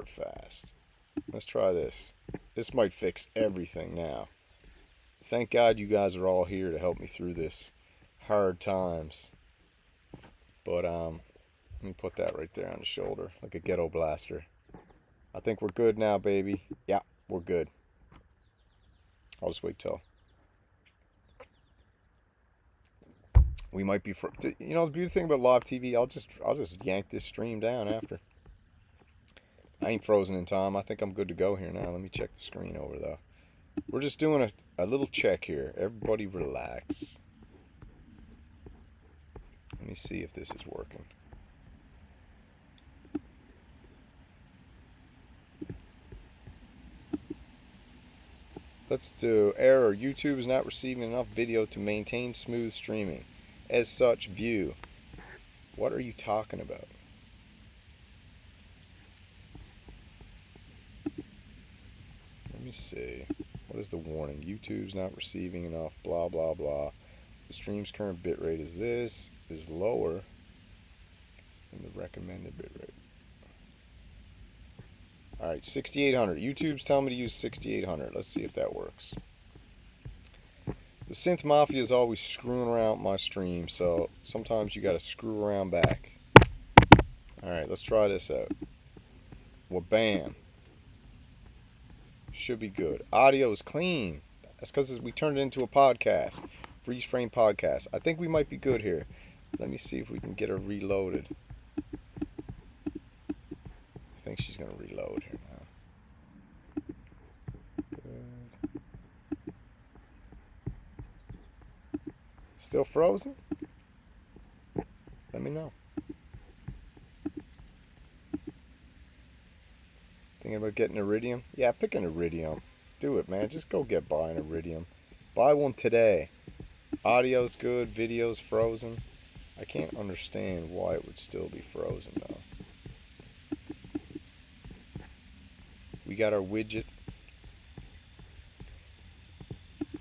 fast. Let's try this. This might fix everything now. Thank God you guys are all here to help me through this hard times. But let me put that right there on the shoulder like a ghetto blaster. I think we're good now, baby. Yeah, we're good. I'll just wait till we might be. You know the beauty thing about live TV, I'll just yank this stream down after. I ain't frozen in time. I think I'm good to go here now. Let me check the screen over though. We're just doing a little check here. Everybody relax. Let me see if this is working. Let's do error. YouTube is not receiving enough video to maintain smooth streaming. As such, view. What are you talking about? Let me see. What is the warning? YouTube's not receiving enough, blah, blah, blah. The stream's current bitrate is this, is lower than the recommended bitrate. Alright, 6800. YouTube's telling me to use 6800. Let's see if that works. The Synth Mafia is always screwing around my stream, so sometimes you gotta screw around back. Alright, let's try this out. Well, bam. Should be good. Audio is clean. That's because we turned it into a podcast. Freeze frame podcast. I think we might be good here. Let me see if we can get her reloaded. I think she's going to reload here now. Good. Still frozen? Let me know. Thinking about getting Iridium? Yeah, pick an Iridium. Do it, man. Just go buy an Iridium. Buy one today. Audio's good. Video's frozen. I can't understand why it would still be frozen, though. We got our widget. It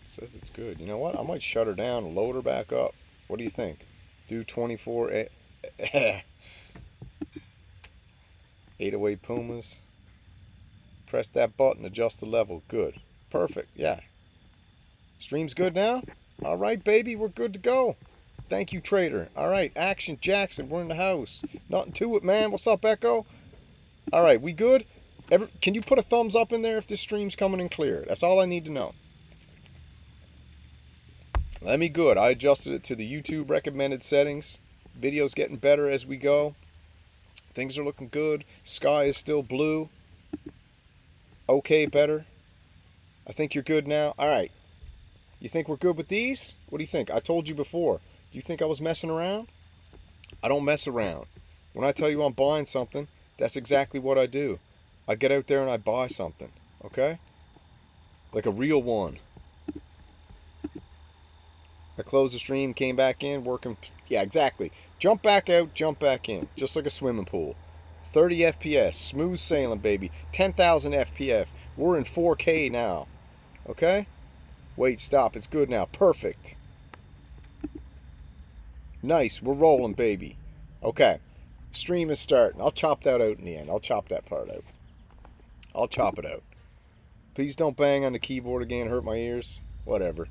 says it's good. You know what? I might shut her down and load her back up. What do you think? Do 24... 808 Pumas. Press that button, adjust the level. Good. Perfect. Yeah. Stream's good now? Alright, baby. We're good to go. Thank you, Trader. Alright, Action Jackson. We're in the house. Nothing to it, man. What's up, Echo? Alright, we good? Can you put a thumbs up in there if this stream's coming in clear? That's all I need to know. Let me good. I adjusted it to the YouTube recommended settings. Video's getting better as we go. Things are looking good. Sky is still blue. Okay, better. I think you're good now. Alright. You think we're good with these? What do you think? I told you before. Do you think I was messing around? I don't mess around. When I tell you I'm buying something, that's exactly what I do. I get out there and I buy something. Okay? Like a real one. I closed the stream, came back in, working. Yeah, exactly. Jump back out, jump back in. Just like a swimming pool. 30 FPS. Smooth sailing, baby. 10,000 FPS. We're in 4K now. Okay? Wait, stop. It's good now. Perfect. Nice. We're rolling, baby. Okay. Stream is starting. I'll chop that out in the end. I'll chop that part out. I'll chop it out. Please don't bang on the keyboard again. Hurt my ears. Whatever.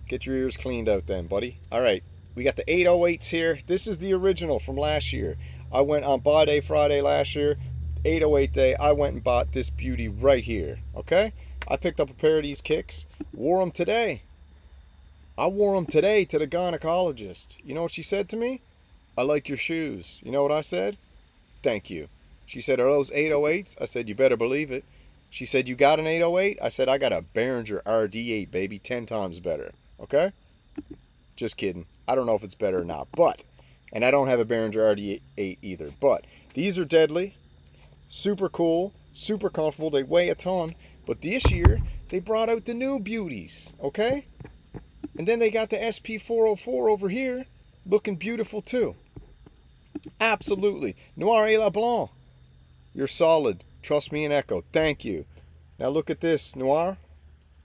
Get your ears cleaned out then, buddy. Alright. We got the 808s here. This is the original from last year. I went on Buy Day Friday last year. 808 day. I went and bought this beauty right here. Okay? I picked up a pair of these kicks. Wore them today. I wore them today to the gynecologist. You know what she said to me? I like your shoes. You know what I said? Thank you. She said, are those 808s? I said, you better believe it. She said, you got an 808? I said, I got a Behringer RD8, baby. 10 times better. Okay? Just kidding. I don't know if it's better or not. But, and I don't have a Behringer RD8 either. But, these are deadly. Super cool. Super comfortable. They weigh a ton. But this year, they brought out the new beauties. Okay? And then they got the SP404 over here. Looking beautiful too. Absolutely. Noir et la Blanc. You're solid. Trust me and Echo. Thank you. Now look at this, Noir.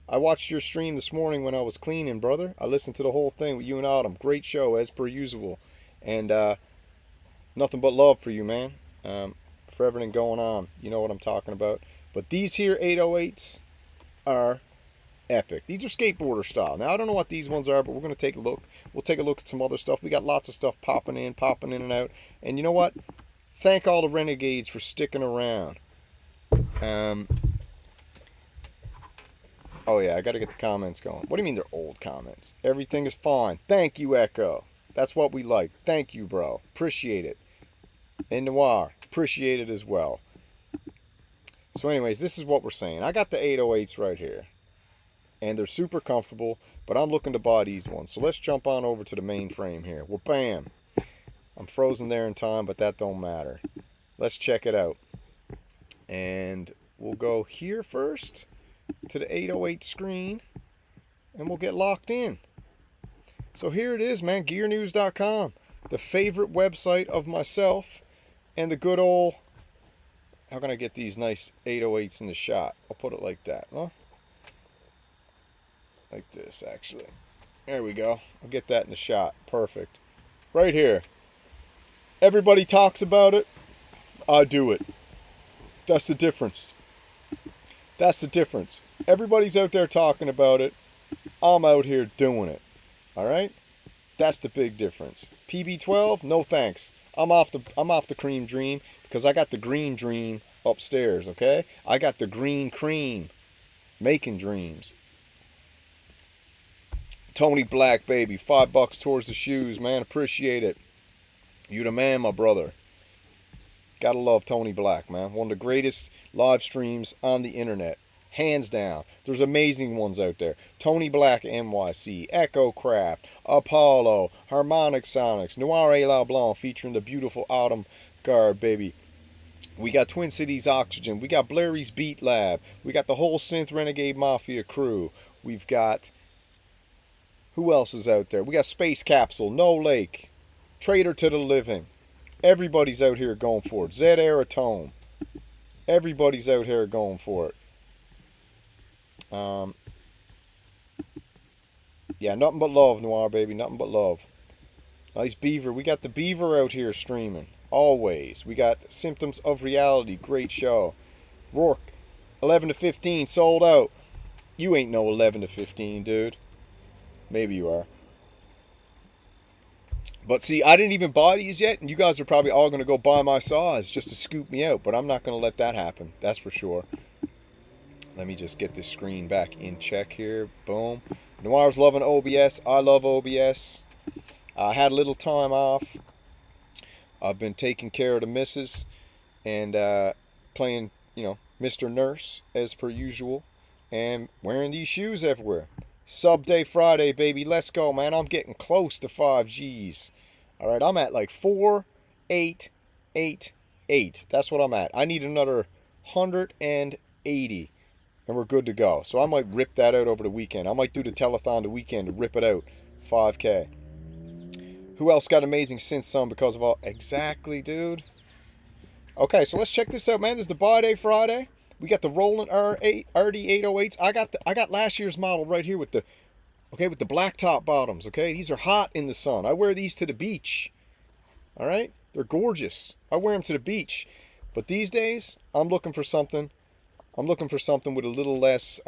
I watched your stream this morning when I was cleaning, brother. I listened to the whole thing with you and Autumn. Great show, as per usual. And nothing but love for you, man. for everything going on. You know what I'm talking about. But these here 808s are epic. These are skateboarder style. Now, I don't know what these ones are, but we're going to take a look. We'll take a look at some other stuff. We got lots of stuff popping in and out. And you know what? Thank all the renegades for sticking around. Oh yeah, I got to get the comments going. What do you mean they're old comments? Everything is fine. Thank you, Echo. That's what we like. Thank you, bro. Appreciate it. And Noir, appreciate it as well. So anyways, this is what we're saying. I got the 808s right here. And they're super comfortable, but I'm looking to buy these ones. So let's jump on over to the main frame here. Well, bam. I'm frozen there in time, but that don't matter. Let's check it out. And we'll go here first to the 808 screen, and we'll get locked in. So here it is, man, gearnews.com, the favorite website of myself and the good old, how can I get these nice 808s in the shot? I'll put it like that, huh? Like this, actually. There we go. I'll get that in the shot. Perfect. Right here. Everybody talks about it. I do it. That's the difference. That's the difference. Everybody's out there talking about it. I'm out here doing it. All right? That's the big difference. PB12, no thanks. I'm off the cream dream because I got the green dream upstairs, okay? I got the green cream making dreams. Tony Black, baby, $5 towards the shoes, man. Appreciate it. You the man, my brother. Gotta love Tony Black, man. One of the greatest live streams on the internet. Hands down. There's amazing ones out there. Tony Black NYC, Echo Craft, Apollo, Harmonic Sonics, Noir et La Blanc featuring the beautiful Autumn Guard, baby. We got Twin Cities Oxygen. We got Blairy's Beat Lab. We got the whole Synth Renegade Mafia crew. We've got... Who else is out there? We got Space Capsule, No Lake, Traitor to the Living. Everybody's out here going for it. Zed Aeratone. Everybody's out here going for it. Yeah, nothing but love, Noir, baby. Nothing but love. Nice Beaver. We got the Beaver out here streaming. Always. We got Symptoms of Reality. Great show. Rourke, 11 to 15, sold out. You ain't no 11 to 15, dude. Maybe you are. But see, I didn't even buy these yet, and you guys are probably all going to go buy my saws just to scoop me out, but I'm not going to let that happen. That's for sure. Let me just get this screen back in check here. Boom. Noir's loving OBS. I love OBS. I had a little time off. I've been taking care of the missus and playing, you know, Mr. Nurse as per usual, and wearing these shoes everywhere. Sub Day Friday, baby. Let's go, man. I'm getting close to 5 Gs. All right, I'm at like 4,888. That's what I'm at. I need another 180, and we're good to go. So I might rip that out over the weekend. I might do the telethon the weekend to rip it out. 5K. Who else got amazing synth sound because of all... Exactly, dude. Okay, so let's check this out, man. This is the Buy Day Friday. We got the Roland RD808s. I got last year's model right here with the black top bottoms, okay? These are hot in the sun. I wear these to the beach. All right? They're gorgeous. I wear them to the beach. But these days, I'm looking for something with a little less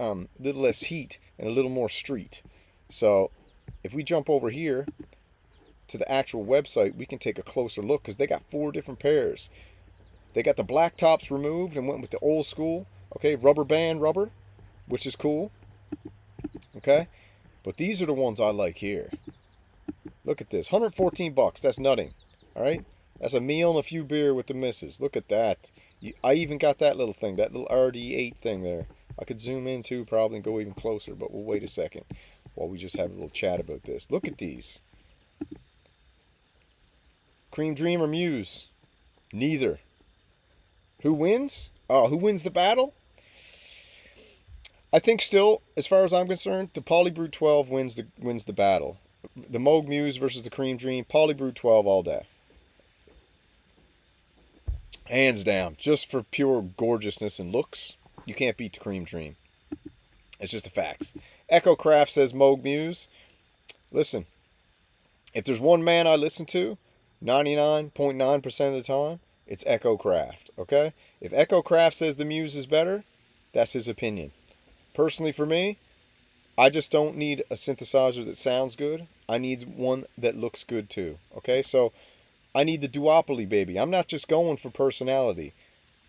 heat and a little more street. So, if we jump over here to the actual website, we can take a closer look because they got 4 different pairs. They got the black tops removed and went with the old school, okay, rubber band rubber, which is cool, okay? But these are the ones I like here. Look at this, $114, that's nutting, all right? That's a meal and a few beer with the missus. Look at that. I even got that little thing, that little RD8 thing there. I could zoom in too, probably, and go even closer, but we'll wait a second while we just have a little chat about this. Look at these. Cream Dream or Muse? Neither. Who wins? Oh, who wins the battle? I think still, as far as I'm concerned, the Polybrew 12 wins the battle. The Moog Muse versus the Cream Dream, Polybrew 12 all day. Hands down. Just for pure gorgeousness and looks, you can't beat the Cream Dream. It's just a fact. Echo Craft says Moog Muse. Listen, if there's one man I listen to 99.9% of the time, it's Echo Craft. okay? If Echo Craft says the Muse is better, that's his opinion. Personally, for me, I just don't need a synthesizer that sounds good. I need one that looks good too, okay? So I need the duopoly, baby. I'm not just going for personality,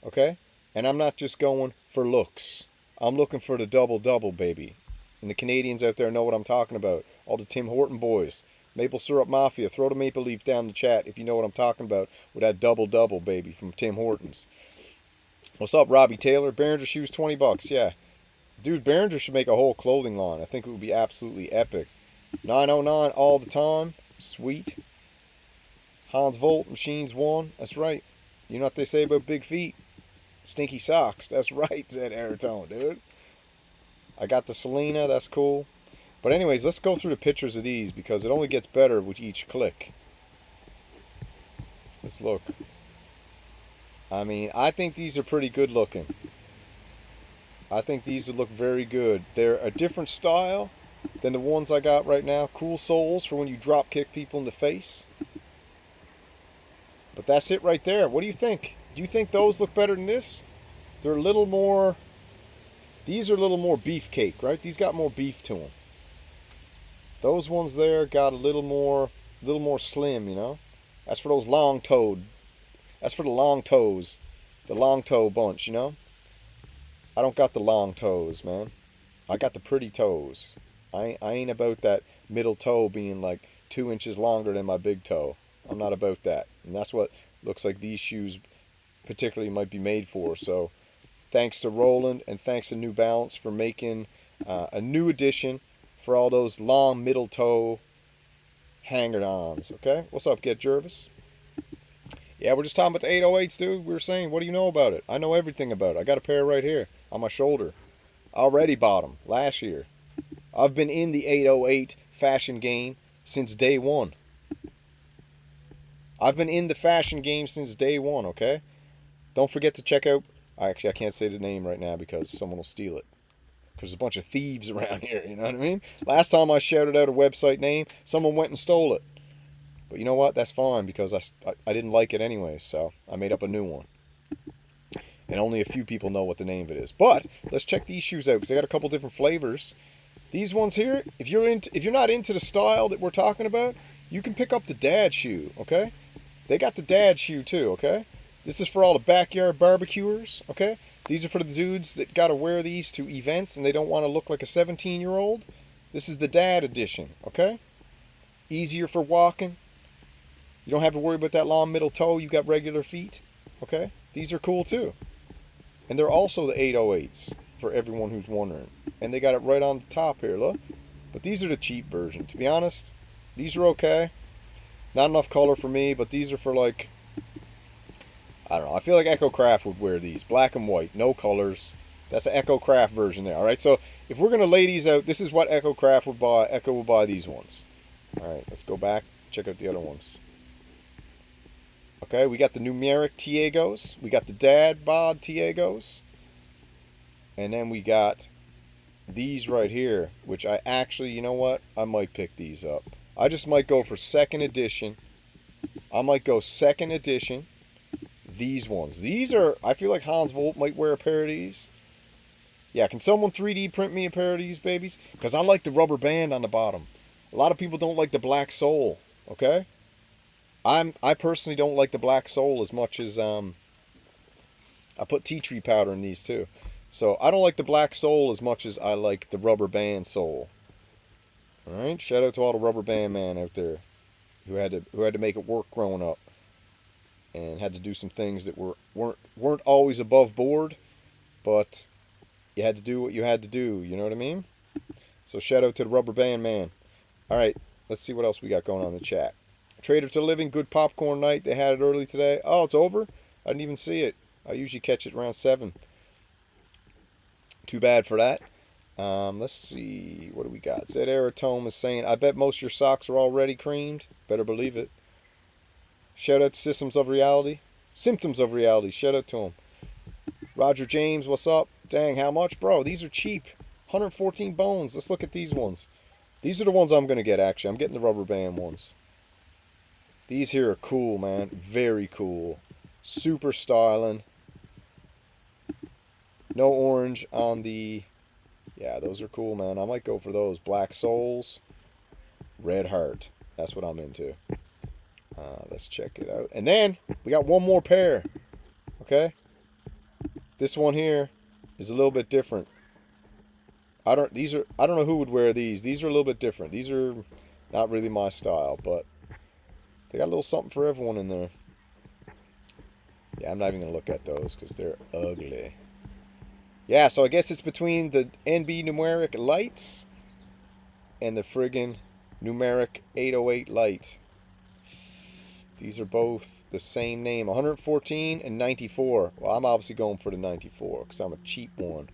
okay? And I'm not just going for looks. I'm looking for the double-double, baby. And the Canadians out there know what I'm talking about. All the Tim Horton boys. Maple Syrup Mafia. Throw the maple leaf down in the chat if you know what I'm talking about with that double-double, baby, from Tim Hortons. What's up, Robbie Taylor? Behringer shoes, 20 bucks. Yeah. Dude, Behringer should make a whole clothing line. I think it would be absolutely epic. 909 all the time. Sweet. Hans Volt, Machines 1. That's right. You know what they say about big feet? Stinky socks. That's right, said Aerotone, dude. I got the Selena. That's cool. But anyways, let's go through the pictures of these because it only gets better with each click. Let's look. I mean, I think these are pretty good looking. I think these would look very good. They're a different style than the ones I got right now. Cool soles for when you drop kick people in the face. But that's it right there. What do you think? Do you think those look better than this? They're a little more... These are a little more beefcake, right? These got more beef to them. Those ones there got a little more slim, you know? That's for those long-toed. That's for the long toes. The long toe bunch, you know? I don't got the long toes, man. I got the pretty toes. I ain't about that middle toe being like 2 inches longer than my big toe. I'm not about that. And that's what looks like these shoes particularly might be made for. So thanks to Roland and thanks to New Balance for making a new edition for all those long middle toe hanger-ons. Okay? What's up, Get Jervis? Yeah, we're just talking about the 808s, dude. We were saying, what do you know about it? I know everything about it. I got a pair right here on my shoulder. I already bought them last year. I've been in the 808 fashion game since day one. I've been in the fashion game since day one, okay? Don't forget to check out... Actually, I can't say the name right now because someone will steal it. Because there's a bunch of thieves around here, you know what I mean? Last time I shouted out a website name, someone went and stole it. But you know what? That's fine because I didn't like it anyway, so I made up a new one. And only a few people know what the name of it is. But let's check these shoes out because they got a couple different flavors. These ones here, if you're not into the style that we're talking about, you can pick up the dad shoe, okay? They got the dad shoe too, okay? This is for all the backyard barbecuers, okay? These are for the dudes that got to wear these to events and they don't want to look like a 17-year-old. This is the dad edition, okay? Easier for walking. You don't have to worry about that long middle toe. You got regular feet, okay? These are cool too. And they're also the 808s for everyone who's wondering. And they got it right on the top here, look. But these are the cheap version. To be honest, these are okay. Not enough color for me, but these are for like... I don't know. I feel like Echo Craft would wear these. Black and white, no colors. That's an Echo Craft version there, alright? So if we're going to lay these out, this is what Echo Craft would buy. Echo will buy these ones. Alright, let's go back. Check out the other ones. Okay, we got the numeric Tiegos. We got the dad bod Tiegos. And then we got these right here, which I actually, you know what? I might pick these up. I just might go for second edition. I might go second edition. These ones. These are, I feel like Hans Volt might wear a pair of these. Yeah, can someone 3D print me a pair of these babies? Because I like the rubber band on the bottom. A lot of people don't like the black sole, okay? I personally don't like the black sole as much as I put tea tree powder in these too. So I don't like the black sole as much as I like the rubber band sole. Alright, shout out to all the rubber band man out there who had to make it work growing up. And had to do some things that weren't always above board, but you had to do what you had to do, you know what I mean? So shout out to the rubber band man. Alright, let's see what else we got going on in the chat. Trader to Living, good popcorn night. They had it early today. Oh, it's over? I didn't even see it. I usually catch it around 7. Too bad for that. Let's see. What do we got? Zed Aerotome is saying, I bet most of your socks are already creamed. Better believe it. Shout out to Systems of Reality. Symptoms of Reality. Shout out to him. Roger James, what's up? Dang, how much? Bro, these are cheap. 114 bones. Let's look at these ones. These are the ones I'm going to get, actually. I'm getting the rubber band ones. These here are cool, man. Very cool. Super styling. no orange on the... Yeah, those are cool, man. I might go for those. Black Souls, Red Heart. That's what I'm into. Let's check it out. And then we got one more pair. Okay? This one here is a little bit different. I don't know who would wear these. These are a little bit different. These are not really my style, but they got a little something for everyone in there. Yeah, I'm not even going to look at those because they're ugly. Yeah, so I guess it's between the NB numeric lights and the friggin' numeric 808 light. These are both the same name, 114 and 94. Well, I'm obviously going for the 94 because I'm a cheap one.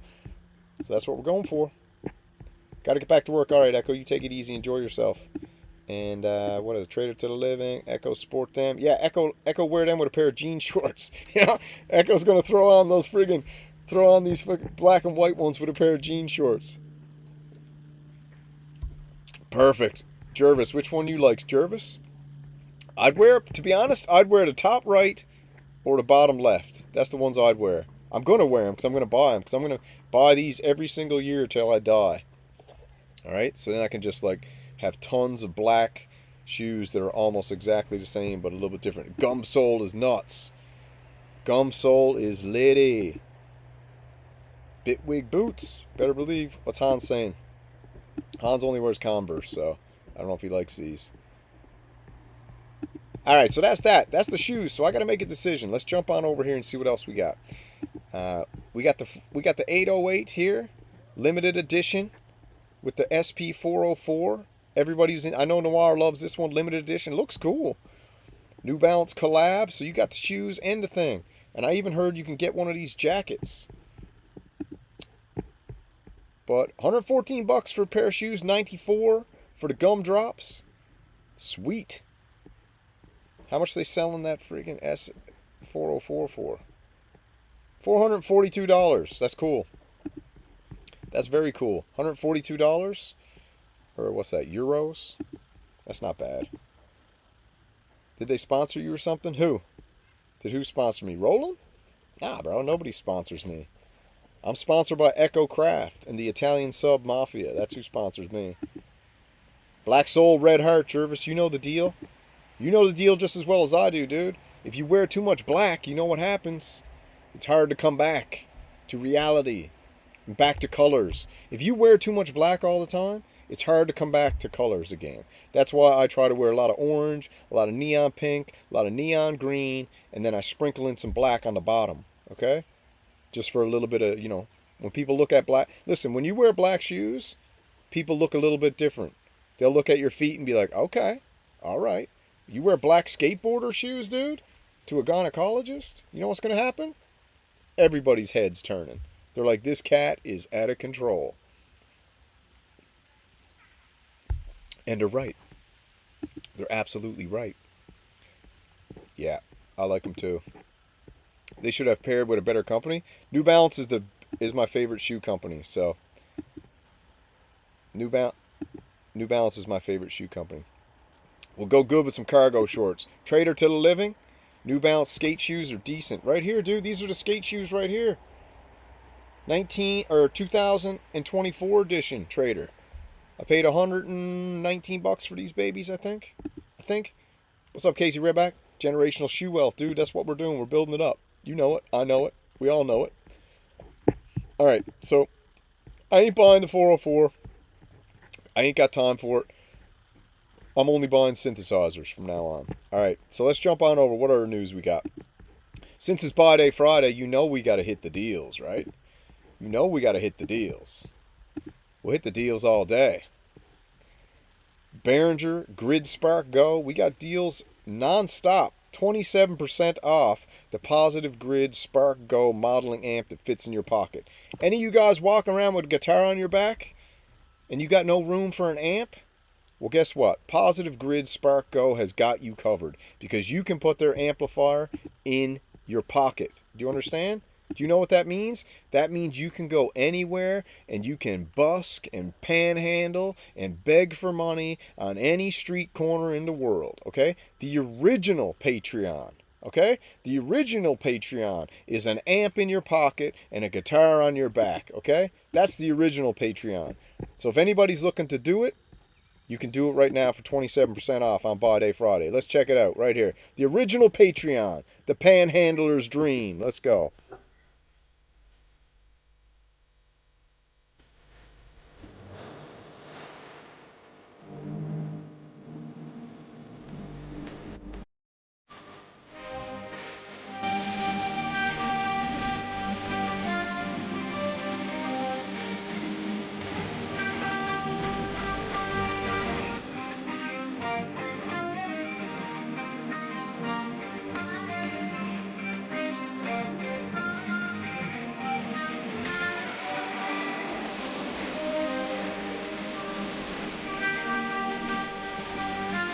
So that's what we're going for. Got to get back to work. All right, Echo, you take it easy. Enjoy yourself. And what is it? Trader to the Living. Echo sport them. Yeah, Echo wear them with a pair of jean shorts. You know, Echo's going to throw on those friggin', these black and white ones with a pair of jean shorts. Perfect. Jervis, which one you like, Jervis? To be honest, I'd wear the top right or the bottom left. That's the ones I'd wear. I'm going to wear them because I'm going to buy them. Because I'm going to buy these every single year till I die. Alright, so then I can just like have tons of black shoes that are almost exactly the same but a little bit different. Gum sole is nuts. Gum sole is litty. Bitwig boots. Better believe. What's Hans saying? Hans only wears Converse, so I don't know if he likes these. Alright, so that's that. That's the shoes. So I got to make a decision. Let's jump on over here and see what else we got. We got the 808 here, limited edition with the SP404. Everybody's in. I know Noir loves this one, limited edition. Looks cool. New Balance collab. So you got the shoes and the thing. And I even heard you can get one of these jackets. But 114 bucks for a pair of shoes, 94 for the gumdrops. Sweet. How much they selling that freaking S404 for? $442. That's cool. That's very cool. $142? Or what's that, euros? That's not bad. Did they sponsor you or something? Who? Did who sponsor me? Roland? Nah, bro. Nobody sponsors me. I'm sponsored by Echo Craft and the Italian Sub Mafia. That's who sponsors me. Black Soul, Red Heart, Jervis. You know the deal. You know the deal just as well as I do, dude. If you wear too much black, you know what happens. It's hard to come back to reality and back to colors. If you wear too much black all the time, it's hard to come back to colors again. That's why I try to wear a lot of orange, a lot of neon pink, a lot of neon green, and then I sprinkle in some black on the bottom, okay? Just for a little bit of, you know, when people look at black. Listen, when you wear black shoes, people look a little bit different. They'll look at your feet and be like, okay, all right. You wear black skateboarder shoes, dude, to a gynecologist, you know what's going to happen? Everybody's head's turning. They're like, this cat is out of control. And they're right. They're absolutely right. Yeah, I like them too. They should have paired with a better company. New Balance is my favorite shoe company, so New Balance is my favorite shoe company. We'll go good with some cargo shorts. Trader to the Living. New Balance skate shoes are decent. Right here, dude. These are the skate shoes right here. 2024 edition Trader. I paid 119 bucks for these babies, I think. What's up, Casey Redback? Generational shoe wealth, dude. That's what we're doing. We're building it up. You know it. I know it. We all know it. All right. So, I ain't buying the 404. I ain't got time for it. I'm only buying synthesizers from now on. All right, so let's jump on over. What other news we got? Since it's Buy Day Friday, you know we got to hit the deals, right? You know we got to hit the deals. We'll hit the deals all day. Behringer Grid Spark Go. We got deals non-stop. 27% off the Positive Grid Spark Go modeling amp that fits in your pocket. Any of you guys walking around with a guitar on your back and you got no room for an amp? Well, guess what? Positive Grid Spark Go has got you covered because you can put their amplifier in your pocket. Do you understand? Do you know what that means? That means you can go anywhere and you can busk and panhandle and beg for money on any street corner in the world, okay? The original Patreon, Okay? The original Patreon is an amp in your pocket and a guitar on your back. Okay? That's the original Patreon. So if anybody's looking to do it, you can do it right now for 27% off on Buy Day Friday. Let's check it out right here. The original Patreon, the Panhandler's Dream. Let's go.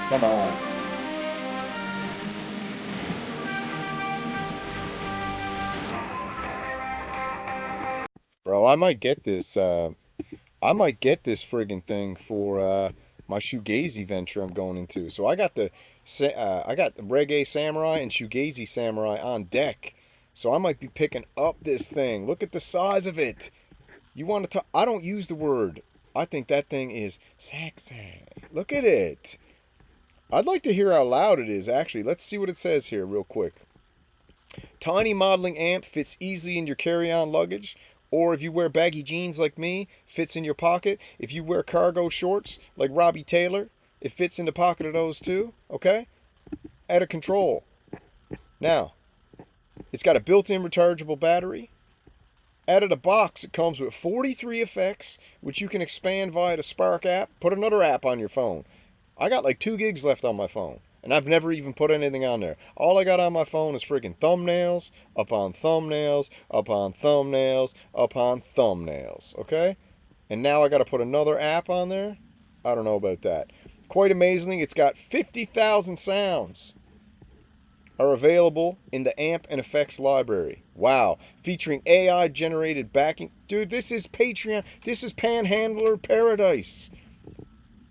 Come on. Bro, I might get this friggin' thing for my shoegazy venture I'm going into. So I got the Reggae Samurai and Shoegazy Samurai on deck. So I might be picking up this thing. Look at the size of it. You want to talk? I don't use the word. I think that thing is sexy. Look at it. I'd like to hear how loud it is, actually. Let's see what it says here real quick. Tiny modeling amp, fits easily in your carry-on luggage. Or if you wear baggy jeans like me, fits in your pocket. If you wear cargo shorts like Robbie Taylor, it fits in the pocket of those too. Okay? Out of control. Now, it's got a built-in rechargeable battery. Out of the box, it comes with 43 effects, which you can expand via the Spark app. Put another app on your phone. I got like 2 gigs left on my phone, and I've never even put anything on there. All I got on my phone is freaking thumbnails, upon thumbnails, upon thumbnails, upon thumbnails, okay? And now I got to put another app on there? I don't know about that. Quite amazingly, it's got 50,000 sounds are available in the amp and effects library. Wow. Featuring AI-generated backing. Dude, this is Patreon. This is Panhandler Paradise.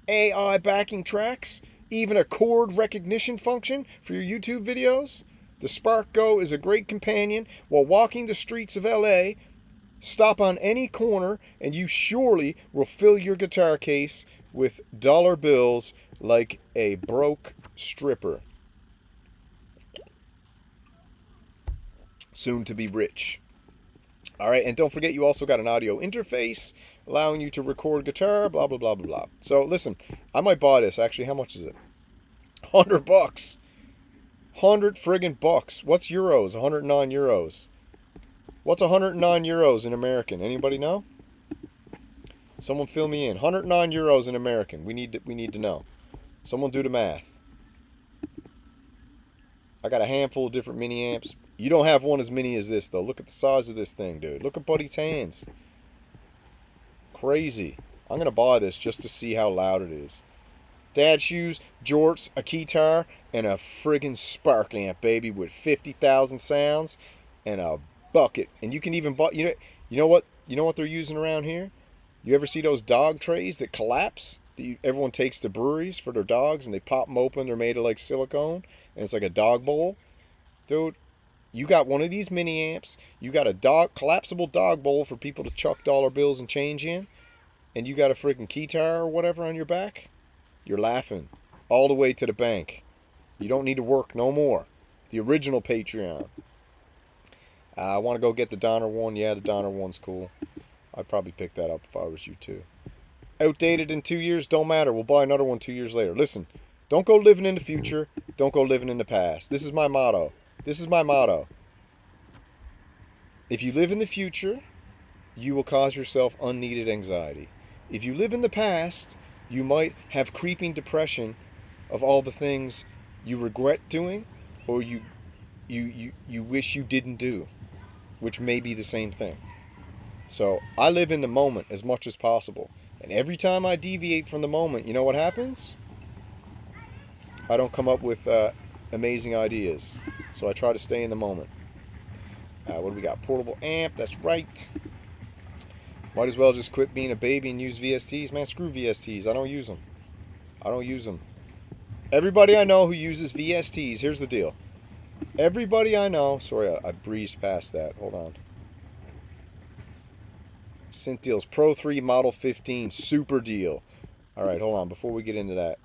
AI backing tracks, even a chord recognition function for your YouTube videos. The Spark Go is a great companion while walking the streets of LA. Stop on any corner and you surely will fill your guitar case with dollar bills like a broke stripper. Soon to be rich. All right, and don't forget you also got an audio interface allowing you to record guitar, blah, blah, blah, blah, blah. So, listen, I might buy this. Actually, how much is it? $100. 100 friggin' bucks. What's euros? 109 euros. What's 109 euros in American? Anybody know? Someone fill me in. 109 euros in American. We need to know. Someone do the math. I got a handful of different mini amps. You don't have one as many as this, though. Look at the size of this thing, dude. Look at Buddy's hands. Crazy. I'm going to buy this just to see how loud it is. Dad shoes, jorts, a keytar, and a friggin' Spark amp, baby, with 50,000 sounds and a bucket. And you can even buy, you know what they're using around here? You ever see those dog trays that collapse? That everyone takes to breweries for their dogs and they pop them open. They're made of like silicone and it's like a dog bowl. Dude, you got one of these mini amps. You got a collapsible dog bowl for people to chuck dollar bills and change in. And you got a freaking keytar or whatever on your back. You're laughing all the way to the bank. You don't need to work no more. The original Patreon. I want to go get the Donner one. Yeah, the Donner one's cool. I'd probably pick that up if I was you too. Outdated in 2 years, don't matter. We'll buy another one 2 years later. Listen, don't go living in the future. Don't go living in the past. This is my motto. This is my motto. If you live in the future, you will cause yourself unneeded anxiety. If you live in the past, you might have creeping depression of all the things you regret doing or you wish you didn't do, which may be the same thing. So I live in the moment as much as possible. And every time I deviate from the moment, you know what happens? I don't come up with amazing ideas. So I try to stay in the moment. What do we got? Portable amp, that's right. Might as well just quit being a baby and use VSTs. Man, screw VSTs. I don't use them. I don't use them. Everybody I know who uses VSTs, here's the deal. Everybody I know, sorry, I breezed past that. Hold on. Synth deals Pro 3 Model 15 super deal. All right, hold on. Before we get into that,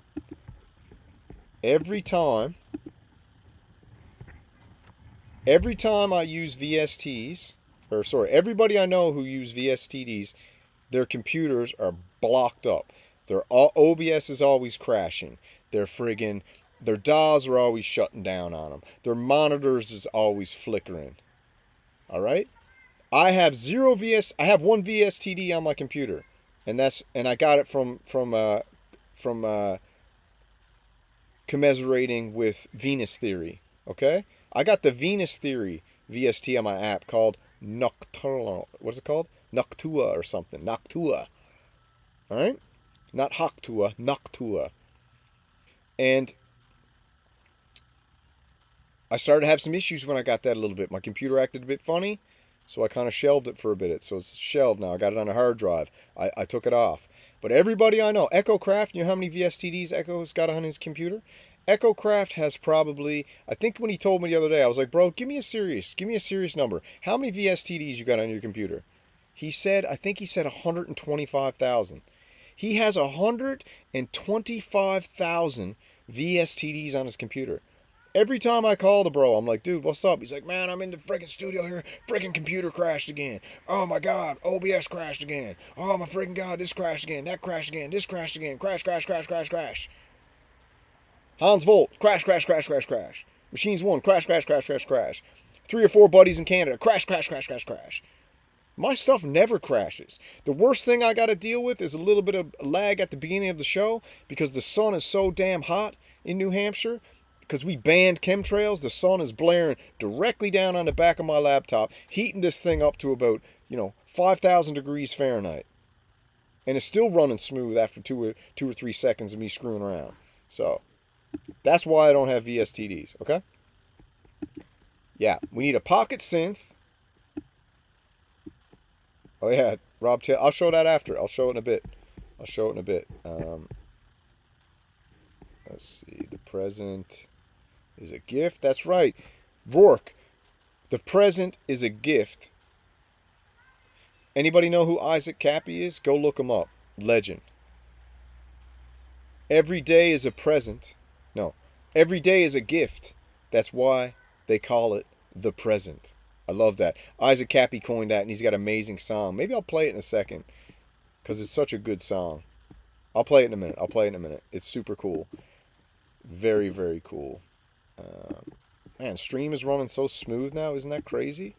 every time I use VSTs, or sorry, everybody I know who use VSTDs, their computers are blocked up. Their OBS is always crashing. Their DAWs are always shutting down on them. Their monitors is always flickering. All right? I have I have one VSTD on my computer, and I got it from commiserating with Venus Theory. Okay? I got the Venus Theory VST on my app called Nocturnal. What's it called? Noctua or something. Noctua. All right? Not Hoctua, Noctua. And I started to have some issues when I got that a little bit. My computer acted a bit funny, so I kind of shelved it for a bit. So it's shelved now. I got it on a hard drive. I took it off. But everybody I know, EchoCraft, you know how many VSTDs Echo's got on his computer? EchoCraft has probably, I think when he told me the other day, I was like, bro, give me a serious number. How many VSTDs you got on your computer? He said, I think he said 125,000. He has 125,000 VSTDs on his computer. Every time I call the bro, I'm like, dude, what's up? He's like, man, I'm in the freaking studio here. Freaking computer crashed again. Oh my God, OBS crashed again. Oh my freaking God, this crashed again. That crashed again. This crashed again. Crash, crash, crash, crash, crash. Hans Volt, crash, crash, crash, crash, crash. Machines 1, crash, crash, crash, crash, crash. 3 or 4 buddies in Canada, crash, crash, crash, crash, crash. My stuff never crashes. The worst thing I got to deal with is a little bit of lag at the beginning of the show because the sun is so damn hot in New Hampshire. Because we banned chemtrails, the sun is blaring directly down on the back of my laptop, heating this thing up to about, 5,000 degrees Fahrenheit. And it's still running smooth after 2 or 3 seconds of me screwing around. So, that's why I don't have VSTDs, okay? Yeah, we need a pocket synth. Oh yeah, Rob Taylor. I'll show that after. I'll show it in a bit. Let's see. The present is a gift. That's right. Rourke. The present is a gift. Anybody know who Isaac Cappy is? Go look him up. Legend. Every day is a present. No. Every day is a gift. That's why they call it the present. I love that. Isaac Cappy coined that, and he's got an amazing song. Maybe I'll play it in a second, because it's such a good song. I'll play it in a minute. It's super cool. Very, very cool. Man, stream is running so smooth now. Isn't that crazy?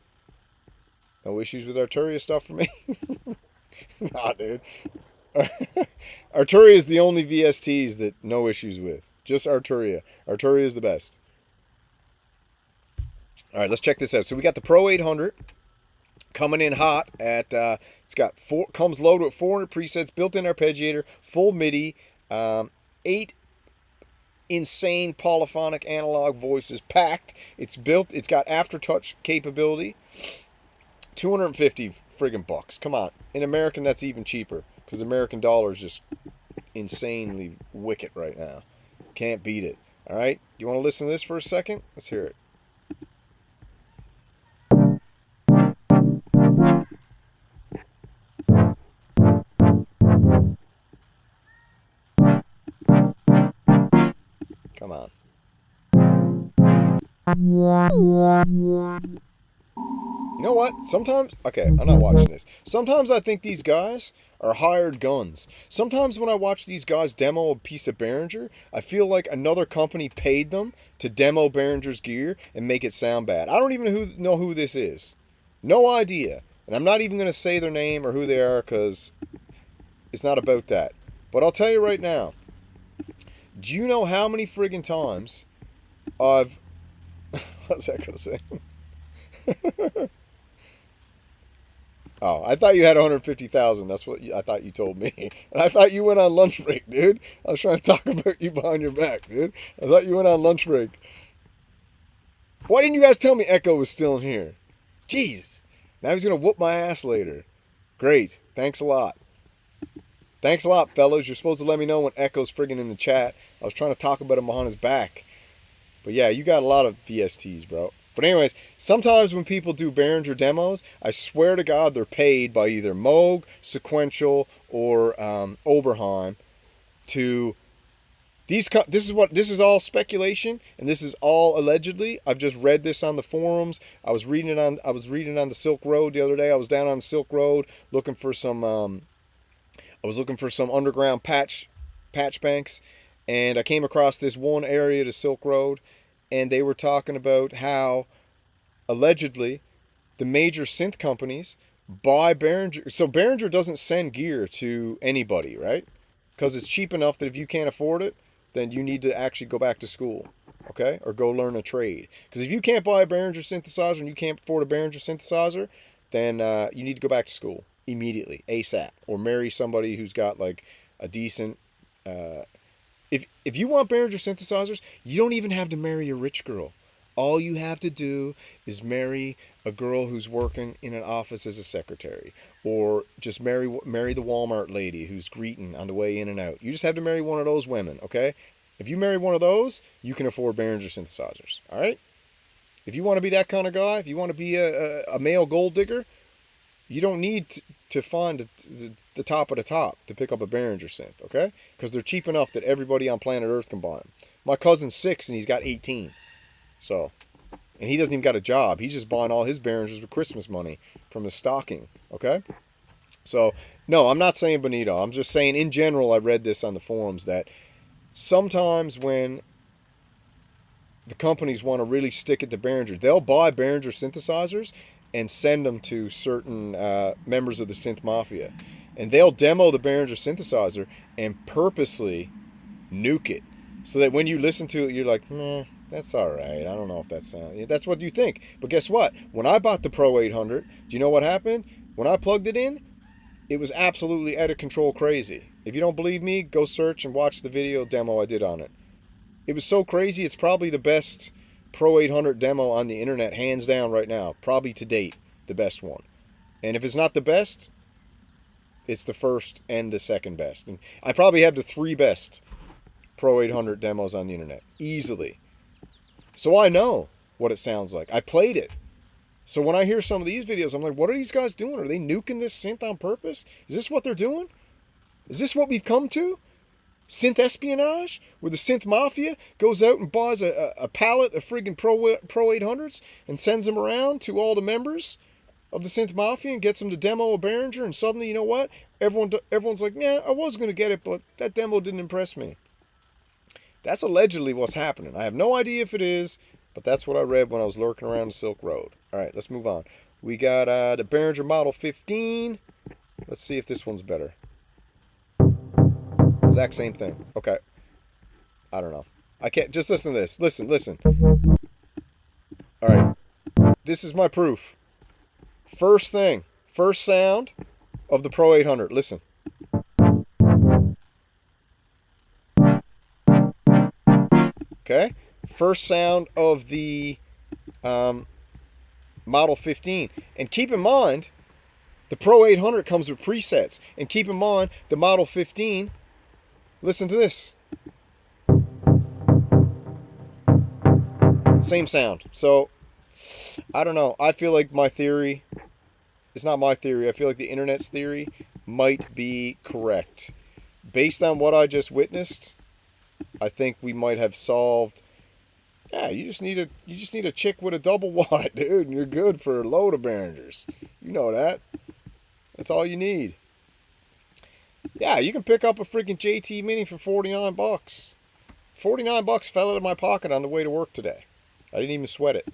No issues with Arturia stuff for me? Nah, dude. Arturia is the only VSTs that no issues with. Just Arturia. Arturia is the best. All right, let's check this out. So we got the Pro 800 coming in hot at, comes loaded with 400 presets, built-in arpeggiator, full MIDI, 8 insane polyphonic analog voices packed. It's got aftertouch capability. 250 friggin' bucks. Come on. In American, that's even cheaper, because American dollar is just insanely wicked right now. Can't beat it. All right, you want to listen to this for a second? Let's hear it. Come on. You know what? Sometimes, okay, I'm not watching this. Sometimes I think these guys are hired guns. Sometimes when I watch these guys demo a piece of Behringer, I feel like another company paid them to demo Behringer's gear and make it sound bad. I don't even know who this is. No idea. And I'm not even going to say their name or who they are, because it's not about that. But I'll tell you right now. Do you know how many friggin' times I've... What's that going to say? Oh, I thought you had 150,000. That's what I thought you told me. And I thought you went on lunch break, dude. I was trying to talk about you behind your back, dude. I thought you went on lunch break. Why didn't you guys tell me Echo was still in here? Jeez. Now he's going to whoop my ass later. Great. Thanks a lot. Thanks a lot, fellas. You're supposed to let me know when Echo's friggin' in the chat. I was trying to talk about him behind his back. But yeah, you got a lot of VSTs, bro. But anyways, sometimes when people do Behringer demos, I swear to God they're paid by either Moog, Sequential, or Oberheim to... This is all speculation, and this is all allegedly. I've just read this on the forums. I was reading it on the Silk Road the other day. I was down on the Silk Road looking for some underground patch banks, and I came across this one area of the Silk Road, and they were talking about how allegedly the major synth companies buy Behringer. So Behringer doesn't send gear to anybody, right? Because it's cheap enough that if you can't afford it, then you need to actually go back to school, okay? Or go learn a trade. Because if you can't buy a Behringer synthesizer and you can't afford a Behringer synthesizer, then you need to go back to school immediately, ASAP. Or marry somebody who's got like a decent... If you want Behringer synthesizers, you don't even have to marry a rich girl. All you have to do is marry a girl who's working in an office as a secretary. Or just marry the Walmart lady who's greeting on the way in and out. You just have to marry one of those women, okay? If you marry one of those, you can afford Behringer synthesizers, all right? If you want to be that kind of guy, if you want to be a male gold digger, you don't need to find the top of the top to pick up a Behringer synth, okay? Because they're cheap enough that everybody on planet Earth can buy them. My cousin's 6 and he's got 18. So, and he doesn't even got a job. He's just buying all his Behringers with Christmas money from his stocking, okay? So, no, I'm not saying Bonito. I'm just saying in general, I read this on the forums that sometimes when the companies want to really stick it to Behringer, they'll buy Behringer synthesizers and send them to certain members of the synth mafia. And they'll demo the Behringer synthesizer and purposely nuke it. So that when you listen to it, you're like, that's all right. I don't know if that sounds... That's what you think. But guess what? When I bought the Pro 800, do you know what happened? When I plugged it in, it was absolutely out of control crazy. If you don't believe me, go search and watch the video demo I did on it. It was so crazy, it's probably the best Pro 800 demo on the internet, hands down right now. Probably to date, the best one. And if it's not the best, it's the first and the second best. And I probably have the 3 best Pro 800 demos on the internet. Easily. So I know what it sounds like. I played it. So when I hear some of these videos, I'm like, what are these guys doing? Are they nuking this synth on purpose? Is this what they're doing? Is this what we've come to? Synth espionage? Where the synth mafia goes out and buys a pallet of friggin' Pro 800s and sends them around to all the members of the synth mafia and gets them to demo a Behringer, and suddenly, you know what? Everyone's like, yeah, I was going to get it, but that demo didn't impress me. That's allegedly what's happening. I have no idea if it is, but that's what I read when I was lurking around the Silk Road. All right, let's move on. We got the Behringer Model 15. Let's see if this one's better. Exact same thing. Okay. I don't know. I can't... Just listen to this. Listen. All right. This is my proof. First thing. First sound of the Pro 800. Listen. Okay. First sound of the Model 15. And keep in mind, the Pro 800 comes with presets. And keep in mind, the Model 15, listen to this. Same sound. So, I don't know. I feel like my theory, it's not my theory, I feel like the internet's theory might be correct. Based on what I just witnessed, I think we might have solved... Yeah, you just need a chick with a double wide, dude, and you're good for a load of Behringers. You know that. That's all you need. Yeah, you can pick up a freaking JT Mini for 49 bucks. 49 bucks fell out of my pocket on the way to work today. I didn't even sweat it.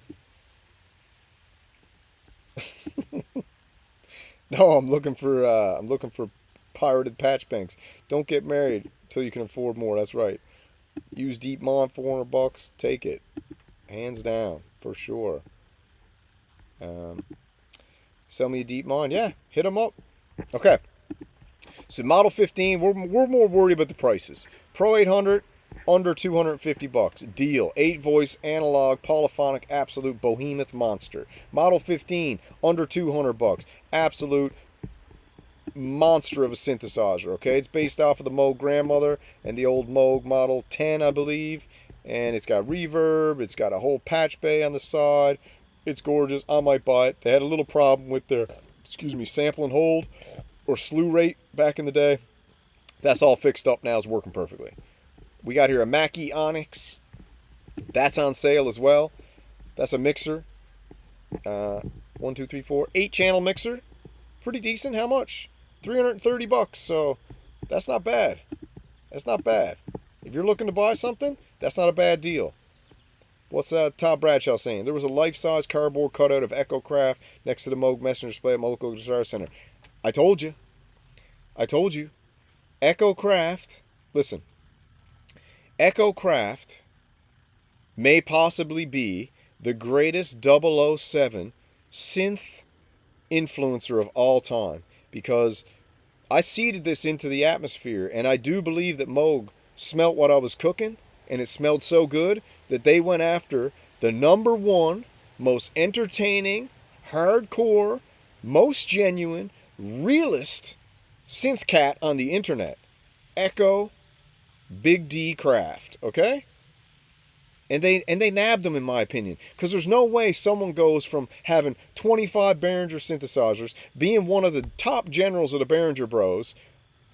No, I'm looking for pirated patch banks. Don't get married until you can afford more. That's right. Use DeepMon, 400 bucks. Take it, hands down, for sure. Sell me a DeepMon. Yeah, hit them up. Okay. So Model 15, we're more worried about the prices. Pro 800, under 250 bucks. Deal. 8-voice analog polyphonic absolute behemoth monster. Model 15, under 200 bucks. Absolute monster of a synthesizer, okay? It's based off of the Moog grandmother and the old Moog Model 10, I believe. and it's got reverb. It's got a whole patch bay on the side. It's gorgeous. I might buy it. They had a little problem with their, sample and hold or slew rate back in the day. That's all fixed up now. It's working perfectly. We got here a Mackie Onyx. That's on sale as well. That's a mixer. 1, 2, 3, 4, 8-channel mixer. Pretty decent. How much? $330. So that's not bad. That's not bad. If you're looking to buy something, that's not a bad deal. What's Todd Bradshaw saying? There was a life-size cardboard cutout of EchoCraft next to the Moog Messenger display at my local Guitar Center. I told you. I told you. EchoCraft, listen. EchoCraft may possibly be the greatest 007 synth influencer of all time, because I seeded this into the atmosphere, and I do believe that Moog smelt what I was cooking, and it smelled so good that they went after the #1 most entertaining, hardcore, most genuine, realist synth cat on the internet. Echo Big D Craft, okay? And they nabbed them, in my opinion, because there's no way someone goes from having 25 Behringer synthesizers, being one of the top generals of the Behringer Bros,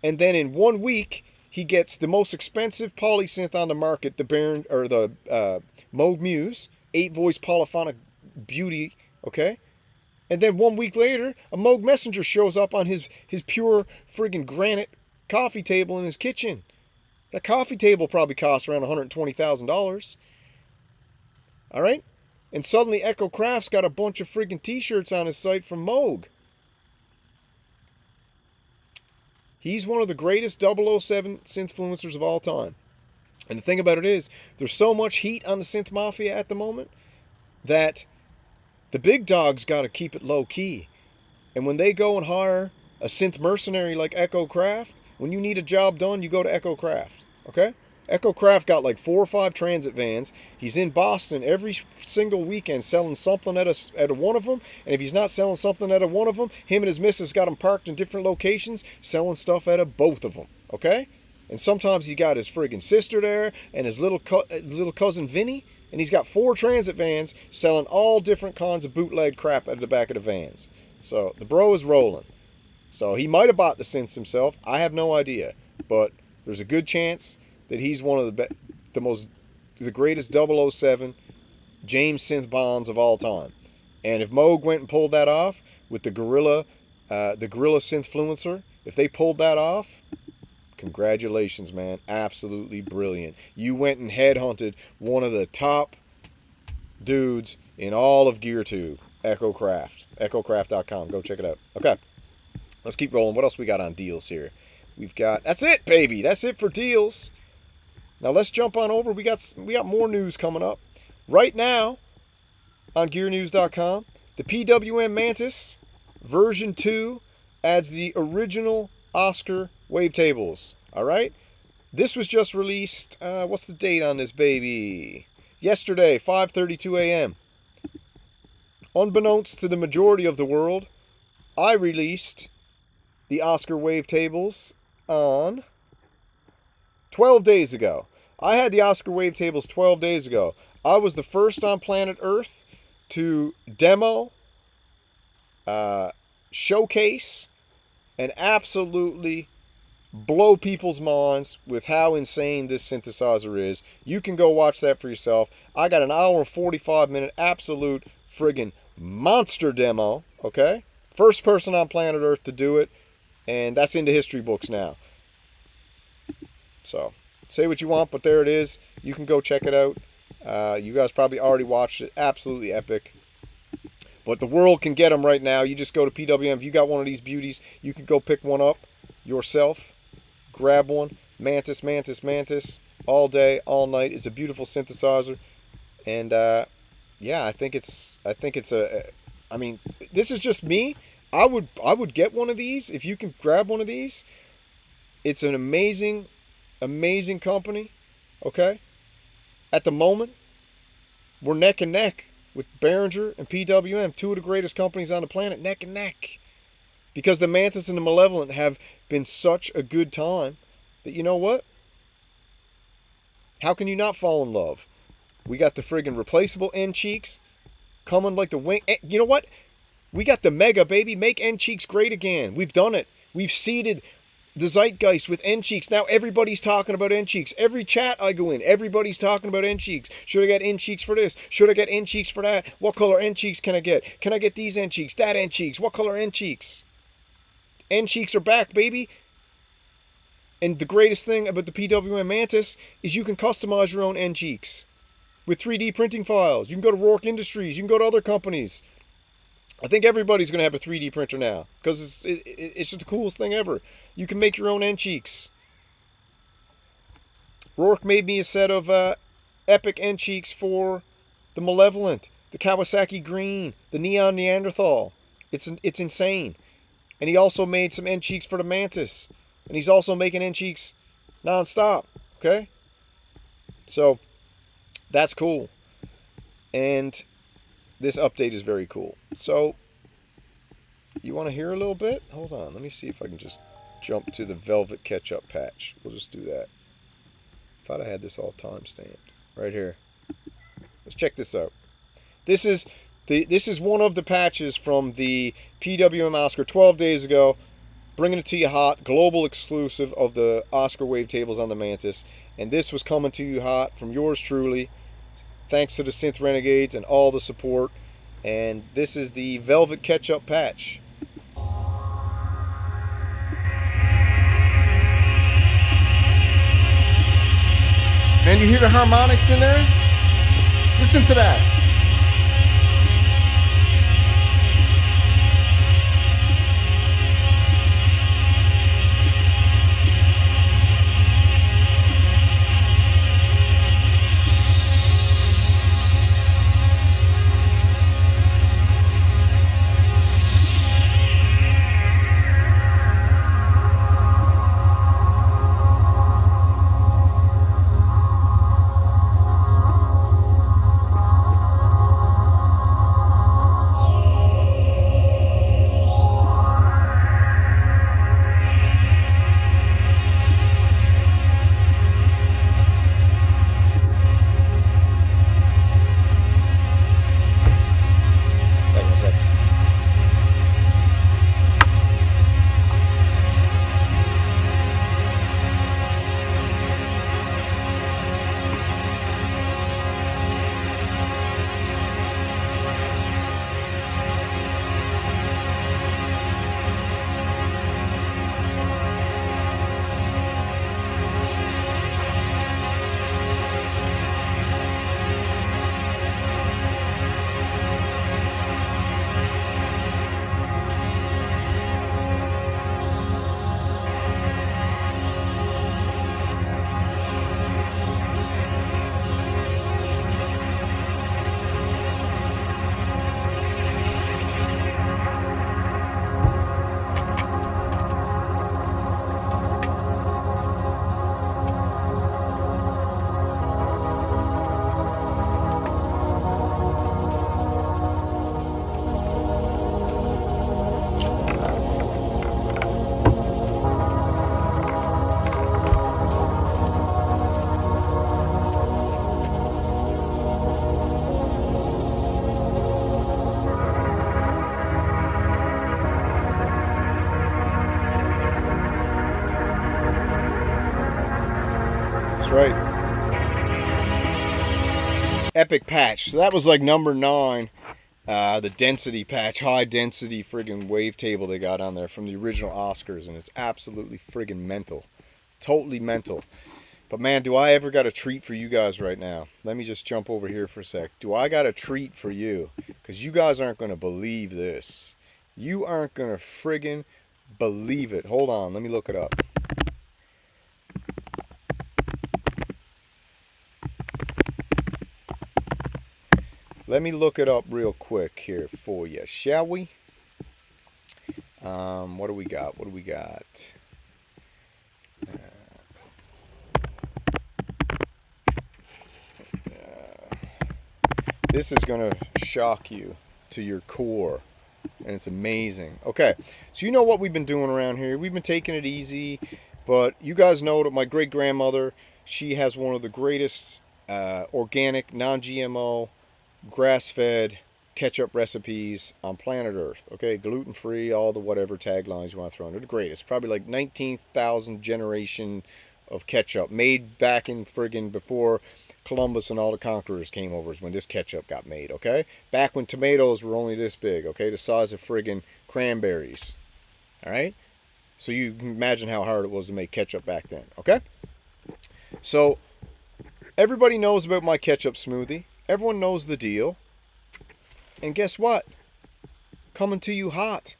and then in 1 week he gets the most expensive polysynth on the market, the Moog Muse, 8-voice polyphonic beauty, okay? And then 1 week later, a Moog Messenger shows up on his pure friggin' granite coffee table in his kitchen. That coffee table probably costs around $120,000. All right? And suddenly EchoCraft's got a bunch of friggin' T-shirts on his site from Moog. He's one of the greatest 007 synthfluencers of all time. And the thing about it is, there's so much heat on the synth mafia at the moment that the big dogs got to keep it low key. And when they go and hire a synth mercenary like EchoCraft, when you need a job done, you go to EchoCraft. Okay? EchoCraft got like 4 or 5 transit vans. He's in Boston every single weekend selling something at one of them. And if he's not selling something at one of them, him and his missus got them parked in different locations selling stuff at both of them. Okay? And sometimes he got his friggin' sister there and his little cousin Vinny. And he's got 4 transit vans selling all different kinds of bootleg crap at the back of the vans. So the bro is rolling. So he might have bought the synths himself. I have no idea. But there's a good chance that he's one of the greatest 007 James synth bonds of all time. And if Moog went and pulled that off with the Gorilla Synthfluencer, if they pulled that off, congratulations, man. Absolutely brilliant. You went and headhunted one of the top dudes in all of GearTube, EchoCraft. EchoCraft.com. Go check it out. Okay. Let's keep rolling. What else we got on deals here? We've got... That's it, baby. That's it for deals. Now let's jump on over. We got more news coming up. Right now, on GearNews.com, the PWM Mantis version 2 adds the original Oscar wavetables. All right? This was just released, what's the date on this baby? Yesterday, 5:32 a.m. Unbeknownst to the majority of the world, I released the Oscar wavetables on 12 days ago. I had the Oscar wavetables 12 days ago. I was the first on planet Earth to demo, showcase, and absolutely blow people's minds with how insane this synthesizer is. You can go watch that for yourself. I got an hour and 45-minute absolute friggin' monster demo, okay? First person on planet Earth to do it, and that's in the history books now. So, say what you want, but there it is. You can go check it out. You guys probably already watched it. Absolutely epic. But the world can get them right now. You just go to PWM. If you got one of these beauties, you can go pick one up yourself. Grab one. Mantis, Mantis, Mantis. All day, all night. It's a beautiful synthesizer. And, yeah, I think it's I mean, this is just me. I would get one of these. If you can grab one of these, it's an amazing company, okay? At the moment, we're neck and neck with Behringer and PWM, 2 of the greatest companies on the planet, neck and neck. Because the Mantis and the Malevolent have been such a good time that, you know what? How can you not fall in love? We got the friggin' replaceable end cheeks coming like the wing. You know what? We got the mega, baby. Make end cheeks great again. We've done it. We've seeded the zeitgeist with end cheeks. Now everybody's talking about end cheeks. Every chat I go in, everybody's talking about end cheeks. Should I get end cheeks for this? Should I get end cheeks for that? What color end cheeks can I get? Can I get these end cheeks? That end cheeks? What color end cheeks? End cheeks are back, baby. And the greatest thing about the PWM Mantis is you can customize your own end cheeks with 3D printing files. You can go to Rourke Industries. You can go to other companies. I think everybody's going to have a 3D printer now because it's just the coolest thing ever. You can make your own end cheeks. Rourke made me a set of epic end cheeks for the Malevolent, the Kawasaki Green, the Neon Neanderthal. It's insane. And he also made some end cheeks for the Mantis. And he's also making end cheeks non-stop. Okay? So, that's cool. And this update is very cool. So, you want to hear a little bit? Hold on. Let me see if I can just jump to the Velvet Ketchup patch. We'll just do that. Thought I had this all time-stamped. Right here. Let's check this out. This is one of the patches from the PWM Oscar 12 days ago. Bringing it to you hot. Global exclusive of the Oscar Wavetables on the Mantis. And this was coming to you hot from yours truly. Thanks to the Synth Renegades and all the support. And this is the Velvet Ketchup patch. Man, you hear the harmonics in there? Listen to that. Right. Epic patch. So that was like number 9. The density patch. High density friggin' wavetable they got on there from the original Oscars. And it's absolutely friggin' mental. Totally mental. But man, do I ever got a treat for you guys right now. Let me just jump over here for a sec. Do I got a treat for you? Because you guys aren't going to believe this. You aren't going to friggin' believe it. Hold on. Let me look it up. Let me look it up real quick here for you, shall we? What do we got? What do we got? This is going to shock you to your core, and it's amazing. Okay, so you know what we've been doing around here. We've been taking it easy, but you guys know that my great-grandmother, she has one of the greatest organic, non-GMO, grass-fed ketchup recipes on planet Earth. Okay, gluten-free, all the whatever taglines you want to throw in. They're the greatest. Probably like 19,000 generation of ketchup made back in friggin' before Columbus and all the conquerors came over is when this ketchup got made, okay? Back when tomatoes were only this big, okay? The size of friggin' cranberries, all right? So you can imagine how hard it was to make ketchup back then, okay? So everybody knows about my ketchup smoothie. Everyone knows the deal. And guess what? Coming to you hot.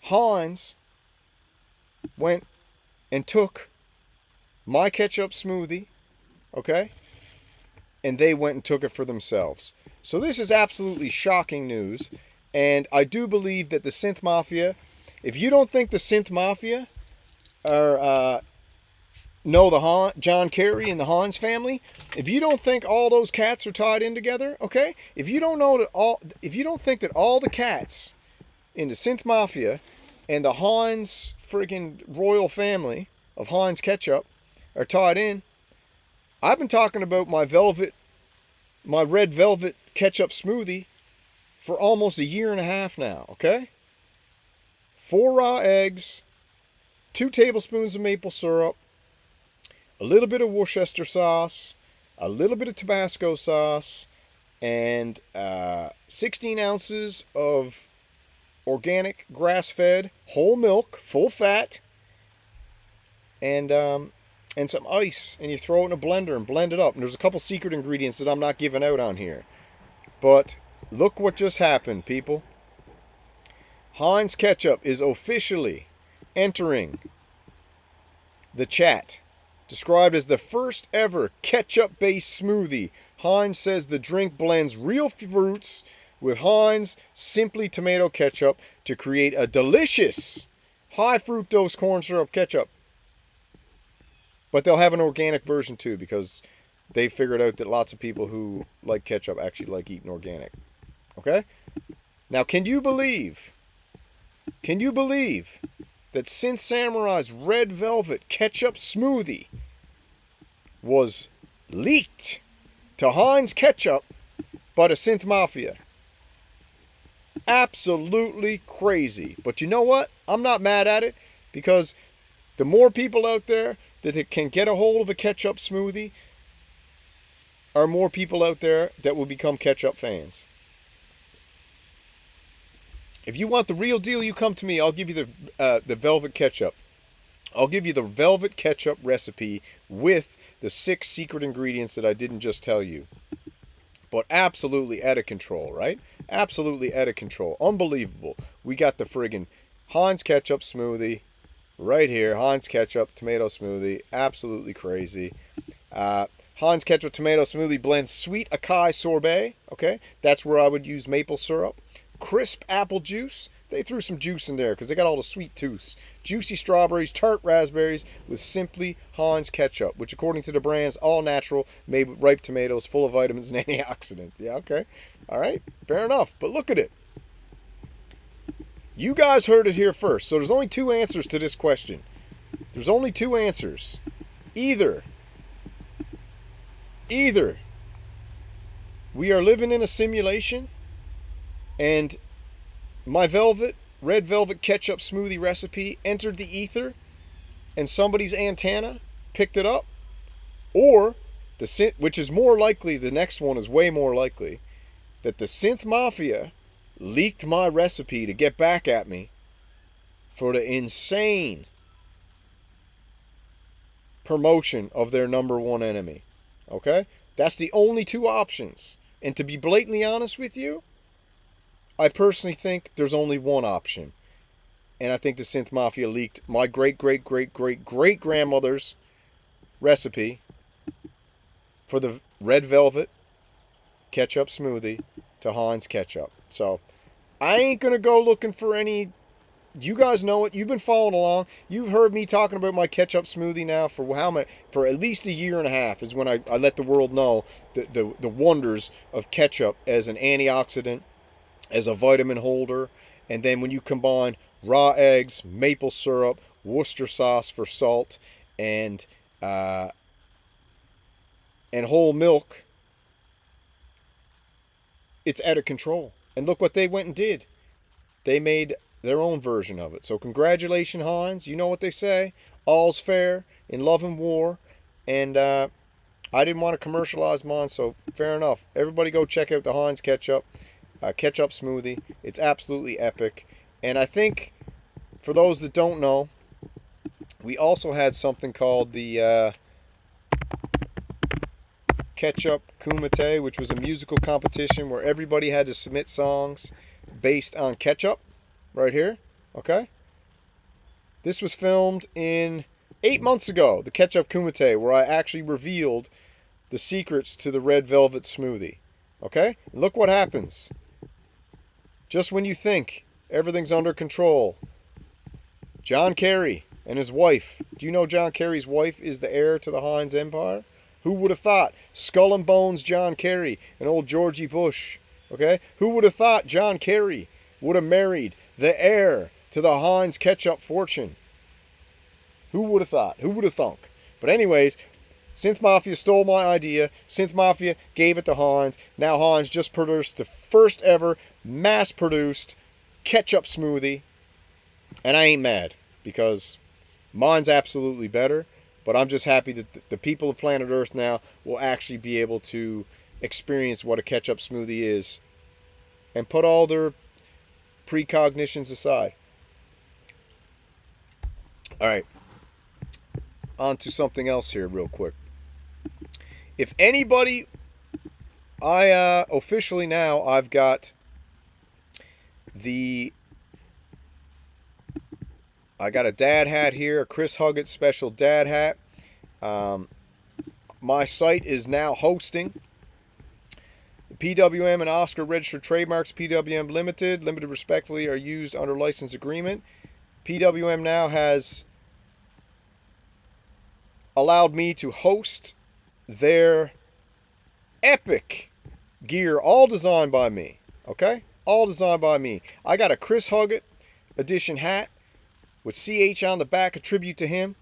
Heinz went and took my ketchup smoothie, okay? And they went and took it for themselves. So this is absolutely shocking news. And I do believe that the Synth Mafia, if you don't think the Synth Mafia are know the John Kerry and the Hans family, if you don't think all those cats are tied in together, okay? If you don't know that if you don't think that all the cats in the Synth Mafia and the Hans friggin' royal family of Heinz ketchup are tied in, I've been talking about my red velvet ketchup smoothie for almost a year and a half now, okay? 4 raw eggs, 2 tablespoons of maple syrup, a little bit of Worcester sauce, a little bit of Tabasco sauce, and 16 ounces of organic grass-fed whole milk, full fat, and some ice, and you throw it in a blender and blend it up. And there's a couple secret ingredients that I'm not giving out on here. But look what just happened, people. Heinz ketchup is officially entering the chat. Described as the first ever ketchup-based smoothie. Heinz says the drink blends real fruits with Heinz Simply Tomato Ketchup to create a delicious high fructose corn syrup ketchup. But they'll have an organic version too, because they figured out that lots of people who like ketchup actually like eating organic. Okay? Now, can you believe that Synth Samurai's Red Velvet Ketchup Smoothie was leaked to Heinz Ketchup by the Synth Mafia? Absolutely crazy. But you know what? I'm not mad at it, because the more people out there that can get a hold of a ketchup smoothie are more people out there that will become ketchup fans. If you want the real deal, you come to me. I'll give you the velvet ketchup. I'll give you the velvet ketchup recipe with the 6 secret ingredients that I didn't just tell you. But absolutely out of control, right? Absolutely out of control. Unbelievable. We got the friggin' Heinz ketchup smoothie right here. Heinz ketchup tomato smoothie. Absolutely crazy. Heinz ketchup tomato smoothie blends sweet acai sorbet. Okay, that's where I would use maple syrup. Crisp apple juice. They threw some juice in there because they got all the sweet tooths. Juicy strawberries, tart raspberries with Simply Heinz ketchup, which according to the brand's all natural, made with ripe tomatoes, full of vitamins and antioxidants. Yeah, okay. All right, fair enough. But look at it. You guys heard it here first. So there's only 2 answers to this question. There's only 2 answers. Either we are living in a simulation and my red velvet ketchup smoothie recipe entered the ether and somebody's antenna picked it up, or which is more likely, the next one is way more likely, that the Synth Mafia leaked my recipe to get back at me for the insane promotion of their #1 enemy. Okay? That's the only 2 options. And to be blatantly honest with you, I personally think there's only one option. And I think the Synth Mafia leaked my great-great-great-great-great-grandmother's recipe for the red velvet ketchup smoothie to Heinz ketchup. So, I ain't going to go looking for any. You guys know it. You've been following along. You've heard me talking about my ketchup smoothie now for how many? For at least a year and a half is when I let the world know the wonders of ketchup as an antioxidant, as a vitamin holder, and then when you combine raw eggs, maple syrup, Worcester sauce for salt, and whole milk, it's out of control. And look what they went and did. They made their own version of it. So congratulations, Heinz. You know what they say. All's fair in love and war. And I didn't want to commercialize mine, so fair enough. Everybody go check out the Heinz Ketchup. Ketchup Smoothie. It's absolutely epic. And I think, for those that don't know, we also had something called the Ketchup Kumite, which was a musical competition where everybody had to submit songs based on ketchup. Right here. Okay? This was filmed in 8 months ago, the Ketchup Kumite, where I actually revealed the secrets to the red velvet smoothie. Okay? And look what happens. Just when you think everything's under control, John Kerry and his wife. Do you know John Kerry's wife is the heir to the Heinz Empire? Who would have thought? Skull and Bones John Kerry and old Georgie Bush. Okay? Who would have thought John Kerry would have married the heir to the Heinz Ketchup fortune? Who would have thought? Who would have thunk? But anyways, Synth Mafia stole my idea. Synth Mafia gave it to Heinz. Now Heinz just produced the first ever mass-produced ketchup smoothie. And I ain't mad, because mine's absolutely better. But I'm just happy that the people of planet Earth now will actually be able to experience what a ketchup smoothie is. And put all their precognitions aside. Alright. On to something else here real quick. If anybody... officially now, I've got I got a dad hat here, a Chris Huggett special dad hat. My site is now hosting the PWM and Oscar registered trademarks. PWM limited respectively, are used under license agreement. PWM now has allowed me to host their epic gear, all designed by me. Okay? All designed by me. I got a Chris Huggett edition hat with CH on the back, a tribute to him.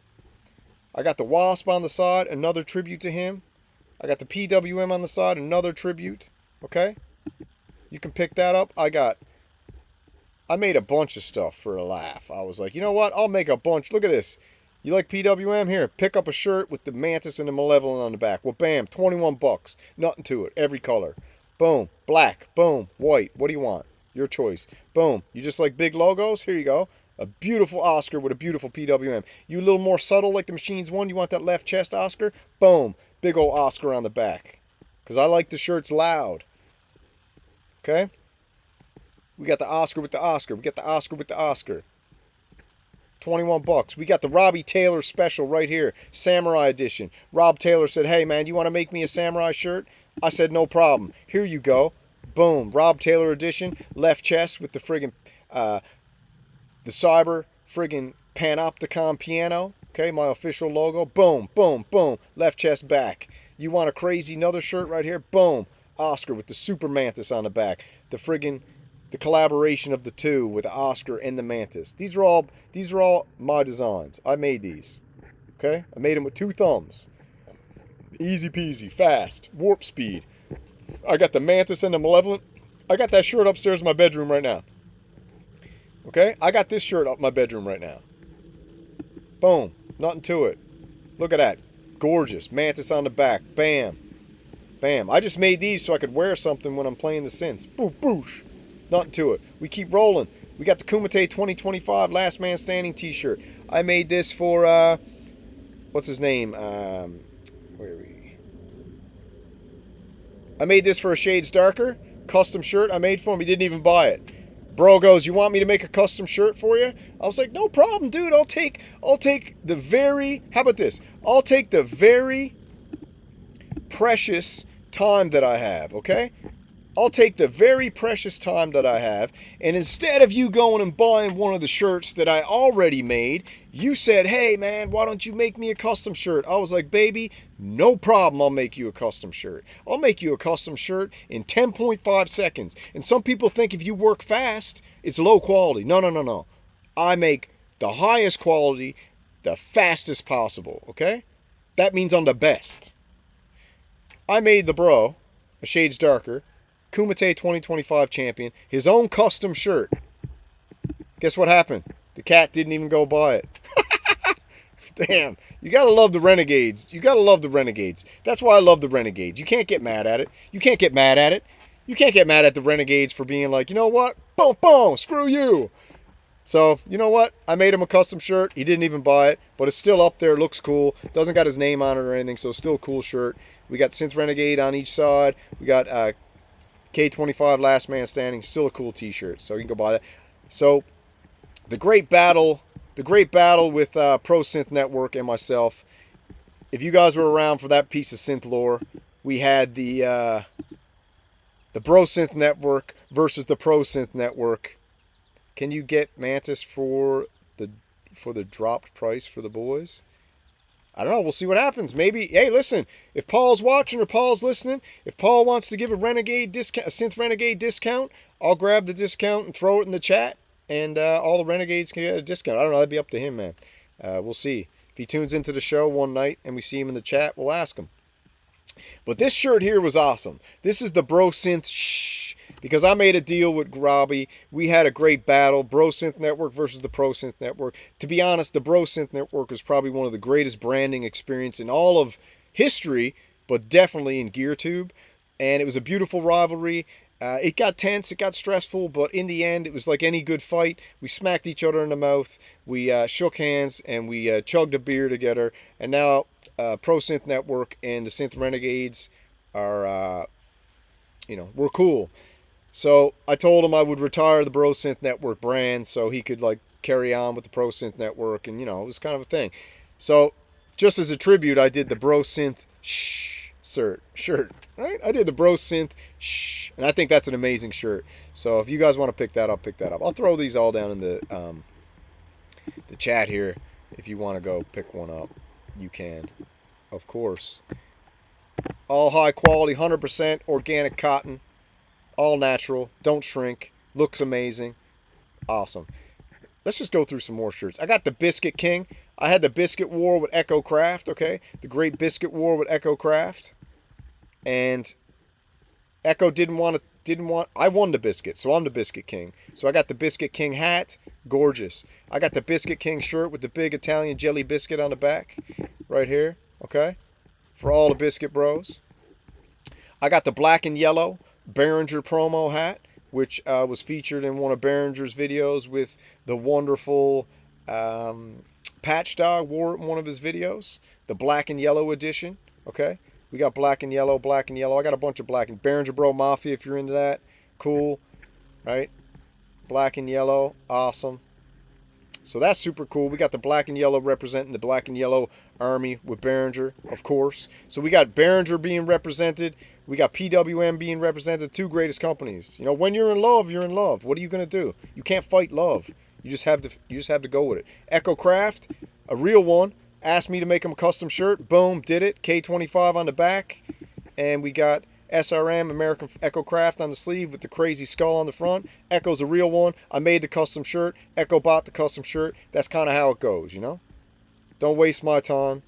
I got the Wasp on the side, another tribute to him. I got the PWM on the side, another tribute. Okay? You can pick that up. I made a bunch of stuff for a laugh. I was like, you know what? I'll make a bunch. Look at this. You like PWM? Here, pick up a shirt with the Mantis and the Malevolent on the back. Well, bam, 21 bucks. Nothing to it. Every color. Boom. Black. Boom. White. What do you want? Your choice. Boom. You just like big logos? Here you go. A beautiful Oscar with a beautiful PWM. You a little more subtle like the Machines one? You want that left chest Oscar? Boom. Big old Oscar on the back. Because I like the shirts loud. Okay? We got the Oscar with the Oscar. We got the Oscar with the Oscar. 21 bucks. We got the Robbie Taylor special right here. Samurai edition. Rob Taylor said, hey man, you want to make me a samurai shirt? I said, no problem. Here you go. Boom. Rob Taylor edition. Left chest with the friggin' the Cyber friggin' Panopticon piano. Okay, my official logo. Boom, boom, boom. Left chest back. You want a crazy another shirt right here? Boom. Oscar with the Super Mantis on the back. The collaboration of the two with the Oscar and the Mantis. These are all my designs. I made these. Okay? I made them with 2 thumbs. Easy peasy, fast, warp speed. I got the Mantis and the Malevolent. I got that shirt upstairs in my bedroom right now. Okay? I got this shirt up in my bedroom right now. Boom. Nothing to it. Look at that. Gorgeous. Mantis on the back. Bam. Bam. I just made these so I could wear something when I'm playing the synths. Boo, boosh. Nothing to it. We keep rolling. We got the Kumite 2025 Last Man Standing t-shirt. I made this for, what's his name? Where are we? I made this for a Shades Darker. Custom shirt I made for him. He didn't even buy it. Bro goes, you want me to make a custom shirt for you? I was like, no problem, dude. I'll take the very, how about this? I'll take the very precious time that I have, okay? I'll take the very precious time that I have, and instead of you going and buying one of the shirts that I already made, you said, hey man, why don't you make me a custom shirt? I was like, baby, no problem, I'll make you a custom shirt. I'll make you a custom shirt in 10.5 seconds. And some people think if you work fast, it's low quality. No, no, no, no. I make the highest quality the fastest possible, okay? That means I'm the best. I made the bro, a shades darker, Kumite 2025 champion, his own custom shirt. Guess what happened? The cat didn't even go buy it. Damn, you gotta love the Renegades. You gotta love the Renegades. That's why I love the Renegades. You can't get mad at it. You can't get mad at it. You can't get mad at the Renegades for being like, you know what? Boom, boom, screw you. So, you know what? I made him a custom shirt. He didn't even buy it, but it's still up there. Looks cool. Doesn't got his name on it or anything, so it's still a cool shirt. We got Synth Renegade on each side. We got K25 Last Man Standing. Still a cool t-shirt, so you can go buy that. So, the great battle with Pro Synth Network and myself. If you guys were around for that piece of synth lore, we had the Bro Synth Network versus the Pro Synth Network. Can you get Mantis for the dropped price for the boys? I don't know. We'll see what happens. Maybe. Hey, listen. If Paul's watching or Paul's listening, if Paul wants to give a Renegade discount, a Synth Renegade discount, I'll grab the discount and throw it in the chat, and all the Renegades can get a discount. I don't know. That'd be up to him, man. We'll see. If he tunes into the show one night and we see him in the chat, we'll ask him. But this shirt here was awesome. This is the Bro Synth shh. Because I made a deal with Robbie. We had a great battle. Bro Synth Network versus the Pro Synth Network. To be honest, the Bro Synth Network was probably one of the greatest branding experience in all of history, but definitely in GearTube. And it was a beautiful rivalry. It got tense, it got stressful, but in the end, it was like any good fight. We smacked each other in the mouth. We shook hands, and we chugged a beer together. And now Pro Synth Network and the Synth Renegades are, we're cool. So I told him I would retire the Bro Synth Network brand so he could like carry on with the Pro Synth Network, and it was kind of a thing. So just as a tribute, I did the Bro Synth shirt, right? I did the Bro Synth and I think that's an amazing shirt. So if you guys want to pick that up, pick that up. I'll throw these all down in the chat here. If you want to go pick one up, you can, of course. All high quality, 100% organic cotton. All natural, don't shrink, looks amazing, awesome. Let's just go through some more shirts. I got the Biscuit King. I had the Biscuit War with Echo Craft, okay? The Great Biscuit War with Echo Craft. And Echo I won the Biscuit, so I'm the Biscuit King. So I got the Biscuit King hat, gorgeous. I got the Biscuit King shirt with the big Italian jelly biscuit on the back, right here, okay? For all the Biscuit bros. I got the black and yellow Behringer promo hat, which was featured in one of Behringer's videos with the wonderful Patch Dog wore it in one of his videos. The black and yellow edition, okay? We got black and yellow, black and yellow. I got a bunch of black and Behringer Bro Mafia if you're into that. Cool, right? Black and yellow, awesome. So that's super cool. We got the black and yellow representing the black and yellow army with Behringer, of course. So we got Behringer being represented. We got PWM being represented. Two greatest companies. When you're in love, you're in love. What are you gonna do? You can't fight love. You just have to go with it. Echo Craft, a real one, asked me to make him a custom shirt. Boom, did it. K25 on the back, and we got SRM American Echo Craft on the sleeve with the crazy skull on the front. Echo's a real one. I made the custom shirt. Echo bought the custom shirt. That's kind of how it goes, Don't waste my time.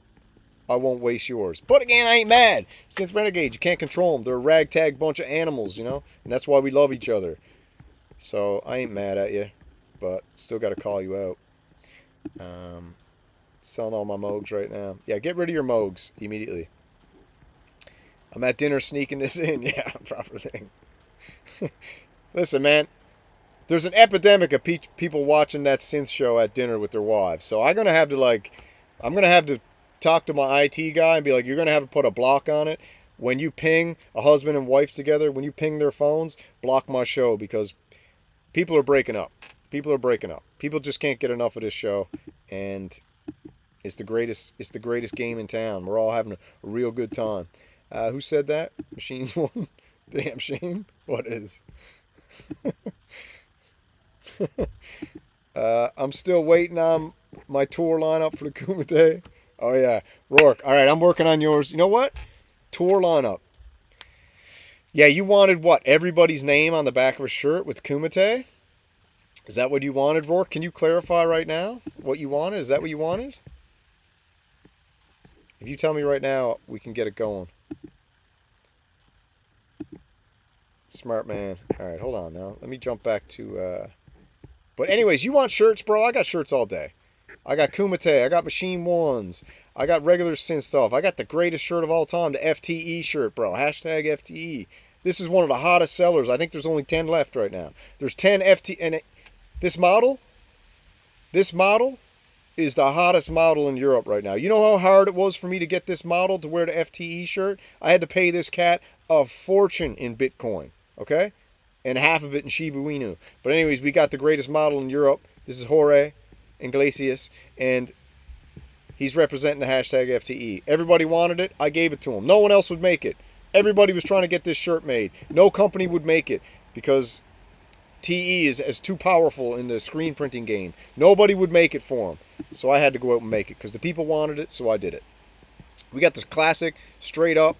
I won't waste yours. But again, I ain't mad. Synth Renegades, you can't control them. They're a ragtag bunch of animals, And that's why we love each other. So I ain't mad at you, but still got to call you out. Selling all my Moogs right now. Yeah, get rid of your Moogs immediately. I'm at dinner sneaking this in. Yeah, proper thing. Listen, man. There's an epidemic of people watching that synth show at dinner with their wives. So I'm going to have to talk to my IT guy and be like, you're going to have to put a block on it. When you ping a husband and wife together, when you ping their phones, block my show because people are breaking up. People just can't get enough of this show. And it's the greatest game in town. We're all having a real good time. Who said that? Machines won? Damn shame. What is? I'm still waiting on my tour lineup for the Kumite. Oh, yeah. Rourke. All right, I'm working on yours. You know what? Tour lineup. Yeah, you wanted what? Everybody's name on the back of a shirt with Kumite? Is that what you wanted, Rourke? Can you clarify right now what you wanted? Is that what you wanted? If you tell me right now, we can get it going. Smart man. All right, hold on now. Let me jump back to... But anyways, you want shirts, bro? I got shirts all day. I got Kumite. I got Machine Ones. I got regular synth stuff. I got the greatest shirt of all time, the FTE shirt, bro. Hashtag FTE. This is one of the hottest sellers. I think there's only 10 left right now. There's 10 FTE. And this model is the hottest model in Europe right now. You know how hard it was for me to get this model to wear the FTE shirt? I had to pay this cat a fortune in Bitcoin, okay? And half of it in Shiba Inu. But anyways, we got the greatest model in Europe. This is Jorge Iglesias, and he's representing the hashtag FTE. Everybody wanted it. I gave it to him. No one else would make it. Everybody was trying to get this shirt made. No company would make it because TE is too powerful in the screen printing game. Nobody would make it for him. So I had to go out and make it because the people wanted it, so I did it. We got this classic, straight up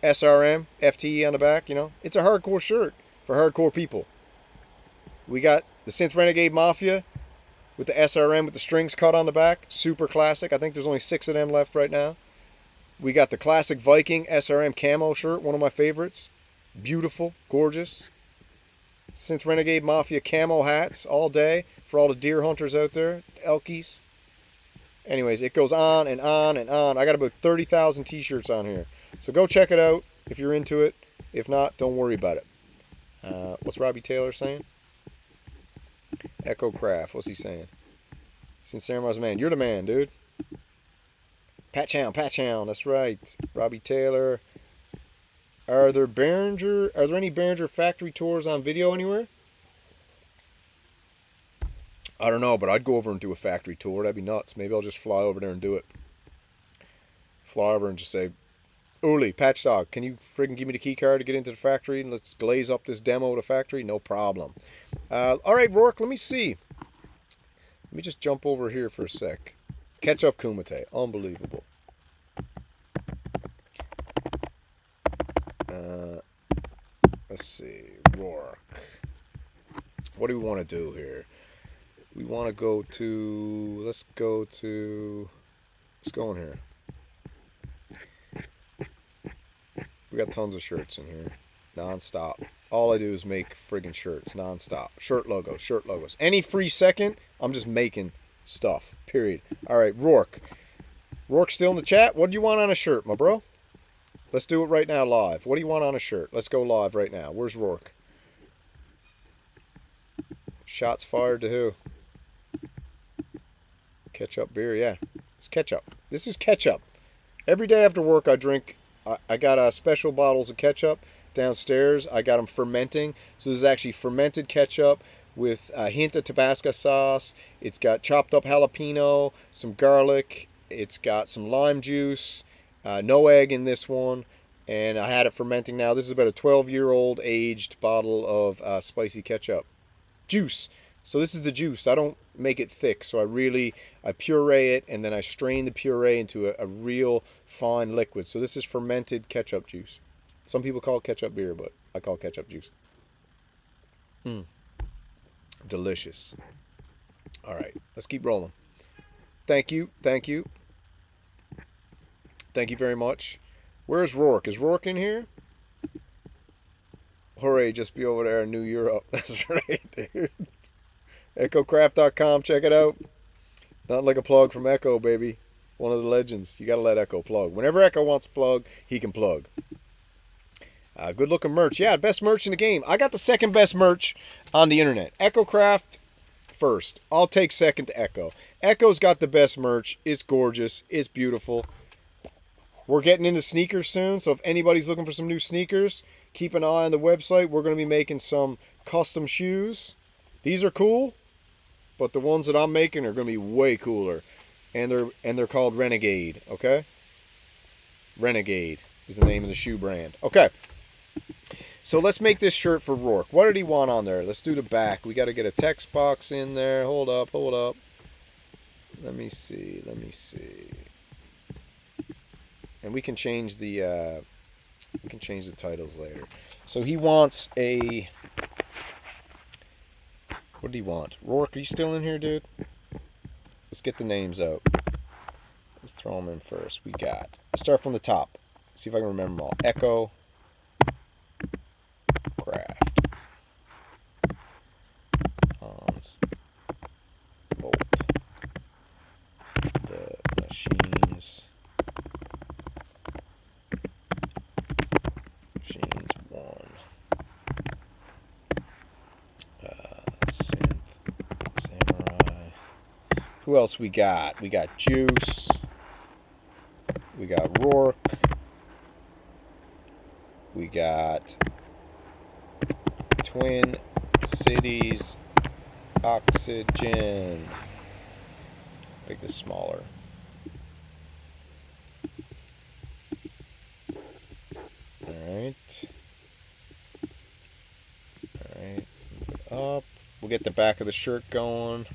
SRM, FTE on the back, you know. It's a hardcore shirt for hardcore people. We got the Synth Renegade Mafia with the SRM with the strings cut on the back. Super classic. I think there's only 6 of them left right now. We got the classic Viking SRM camo shirt, one of my favorites. Beautiful, gorgeous. Synth Renegade Mafia camo hats all day for all the deer hunters out there, elkies. Anyways, it goes on and on and on. I got about 30,000 t-shirts on here. So go check it out if you're into it. If not, don't worry about it. What's Robbie Taylor saying? Echo Craft, what's he saying? Synth Samurai's man. You're the man, dude. Patch Hound, that's right. Robbie Taylor. Are there any Behringer factory tours on video anywhere? I don't know, but I'd go over and do a factory tour. That'd be nuts. Maybe I'll just fly over there and do it. Fly over and just say, Uli, Patchdog, can you friggin' give me the key card to get into the factory and let's glaze up this demo of the factory? No problem. Alright, Rourke, let me see. Let me just jump over here for a sec. Ketchup Kumite. Unbelievable. Let's see. Rourke. What do we want to do here? We want to go to... Let's go in here. We got tons of shirts in here. Non-stop. All I do is make friggin' shirts. Non-stop. Shirt logos. Any free second, I'm just making stuff. Period. Alright, Rourke. Rourke still in the chat? What do you want on a shirt, my bro? Let's do it right now live. What do you want on a shirt? Let's go live right now. Where's Rourke? Shots fired to who? Ketchup beer, yeah. It's ketchup. This is ketchup. Every day after work I drink, I got special bottles of ketchup downstairs. I got them fermenting. So this is actually fermented ketchup with a hint of Tabasco sauce. It's got chopped up jalapeno, some garlic. It's got some lime juice. No egg in this one. And I had it fermenting now. This is about a 12-year-old aged bottle of spicy ketchup. Juice. So this is the juice. I don't make it thick. So I puree it and then I strain the puree into a real fine liquid. So this is fermented ketchup juice. Some people call it ketchup beer, but I call it ketchup juice. Delicious. All right, let's keep rolling. Thank you. Thank you very much. Where's Rourke? Is Rourke in here? Hooray, just be over there in New Europe. That's right, dude. EchoCraft.com, check it out. Not like a plug from Echo, baby. One of the legends. You gotta let Echo plug. Whenever Echo wants to plug, he can plug. Good looking merch. Yeah, best merch in the game. I got the second best merch on the internet. EchoCraft first. I'll take second to Echo. Echo's got the best merch. It's gorgeous. It's beautiful. We're getting into sneakers soon, so if anybody's looking for some new sneakers, keep an eye on the website. We're going to be making some custom shoes. These are cool, but the ones that I'm making are going to be way cooler. And they're called Renegade, okay? Renegade is the name of the shoe brand. Okay. So let's make this shirt for Rourke. What did he want on there? Let's do the back. We got to get a text box in there. Hold up. Let me see. And we can change the titles later. So he wants a... What do you want? Rourke, are you still in here, dude? Let's get the names out. Let's throw them in first. We got, let's start from the top. See if I can remember them all. Echo, Craft, Hans, Bolt, the Machines, Machines 1, Synth Samurai. Who else we got? We got Juice. We got Rourke. We got Twin Cities Oxygen. Make this smaller. Alright. Alright. Move it up. We'll get the back of the shirt going.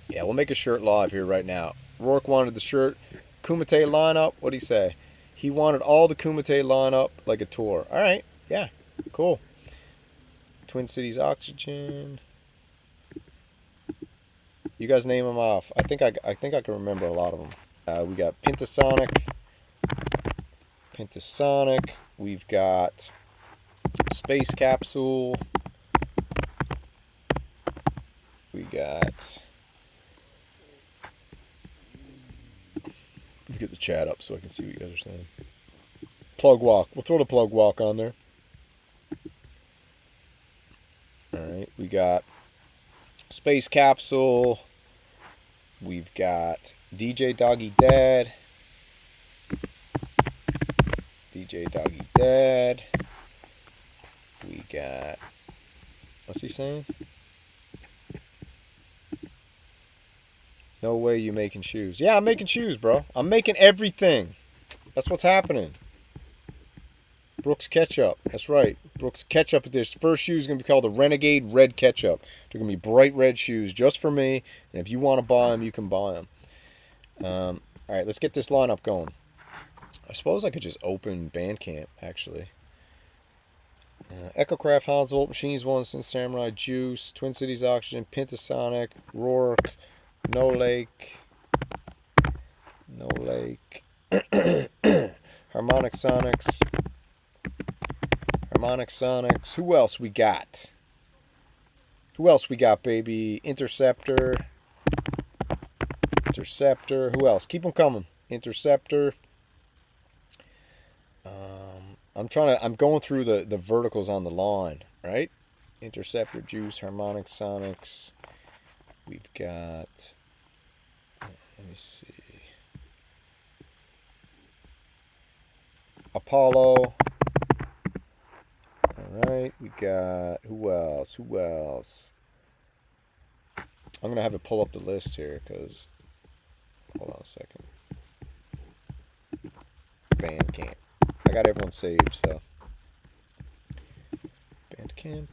Yeah, we'll make a shirt live here right now. Rourke wanted the shirt. Kumite lineup. What'd he say? He wanted all the Kumite lineup like a tour. Alright. Yeah. Cool. Twin Cities Oxygen. You guys name them off. I think I can remember a lot of them. We got Pentasonic. Pentasonic. We've got Space Capsule. We got. Let me get the chat up so I can see what you guys are saying. Plug Walk. We'll throw the Plug Walk on there. Alright, we got Space Capsule. We've got DJ Doggy Dad. DJ Doggy Dad. We got, what's he saying? No way you making shoes. Yeah, I'm making shoes, bro. I'm making everything. That's what's happening. Brooks Ketchup. That's right. Brooks Ketchup edition. First shoe is going to be called the Renegade Red Ketchup. They're going to be bright red shoes just for me. And if you want to buy them, you can buy them. All right, let's get this lineup going. I suppose I could just open Bandcamp, actually. EchoCraft, Hans Volt, Machines 1, Synth Samurai, Juice, Twin Cities Oxygen, Pentasonic, Rourke, No Lake, Harmonic Sonics. Harmonic Sonics. Who else we got? Who else we got, baby? Interceptor. Interceptor. Who else? Keep them coming. Interceptor. I'm going through the verticals on the line, right? Interceptor, Juice, Harmonic Sonics. We've got, let me see. Apollo. Alright, we got, who else? I'm going to have to pull up the list here because, hold on a second. Bandcamp. I got everyone saved, so. Bandcamp.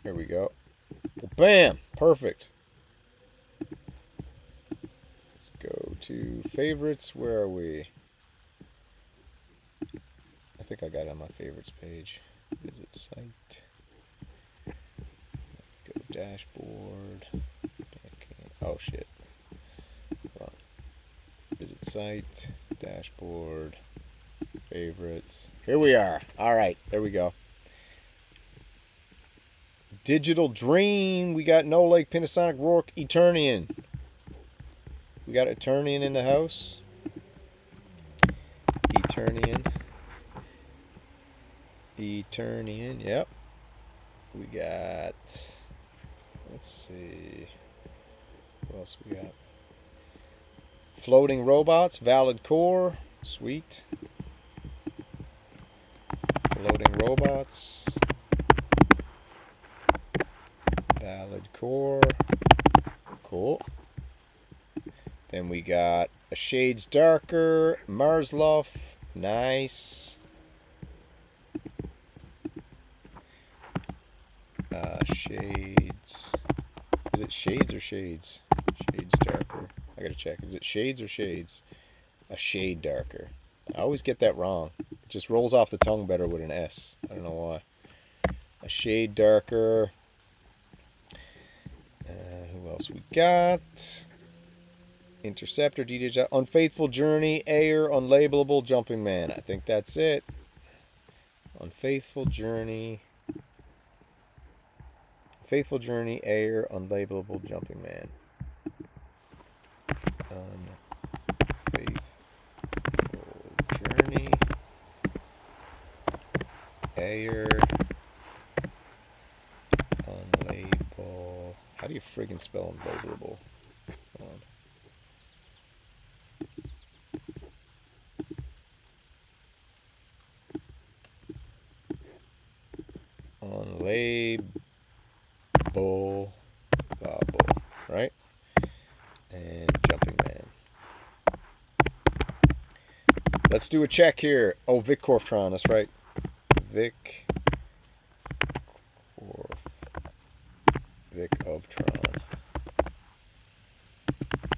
There we go. Well, bam! Perfect. Let's go to favorites. Where are we? I think I got it on my favorites page. Visit site. Go dashboard. Oh shit. Hold on. Visit site. Dashboard. Favorites. Here we are. Alright, there we go. Digital Dream. We got No Lake, Pentasonic, Rourke, Eternian. We got Eternian in the house. Eternian, yep. We got, let's see, what else we got? Floating Robots, Valid Core, sweet. Floating Robots, Valid Core, cool. Then we got A Shades Darker, Marsluff, nice. Shades. Is it Shades or Shades? Shades Darker. I gotta check. Is it Shades or Shades? A Shade Darker. I always get that wrong. It just rolls off the tongue better with an S. I don't know why. A Shade Darker. Who else we got? Interceptor, DDJ, Unfaithful Journey, Ayer, Unlabelable, Jumping Man. I think that's it. Unfaithful Journey. Faithful Journey, Ayer, Unlabelable, Jumping Man. Unfaithful Journey, Ayer, Unlabelable. How do you friggin' spell unlabelable? Unlabelable, right? And Jumping Man. Let's do a check here. Oh, Vic Corftron, that's right. Vic of Tron.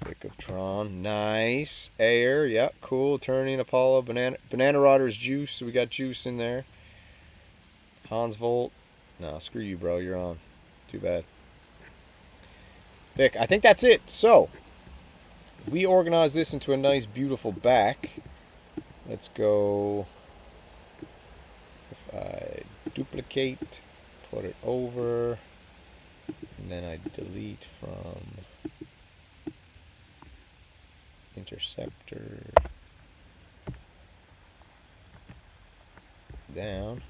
Vic of Tron, nice. Ayer, yep, cool. Turning, Apollo, Banana Rodder's Juice, so we got Juice in there. Hans Volt, no, screw you, bro, you're on. Too bad. Vic, I think that's it. So, if we organize this into a nice, beautiful back, let's go. If I duplicate, put it over, and then I delete from Interceptor down,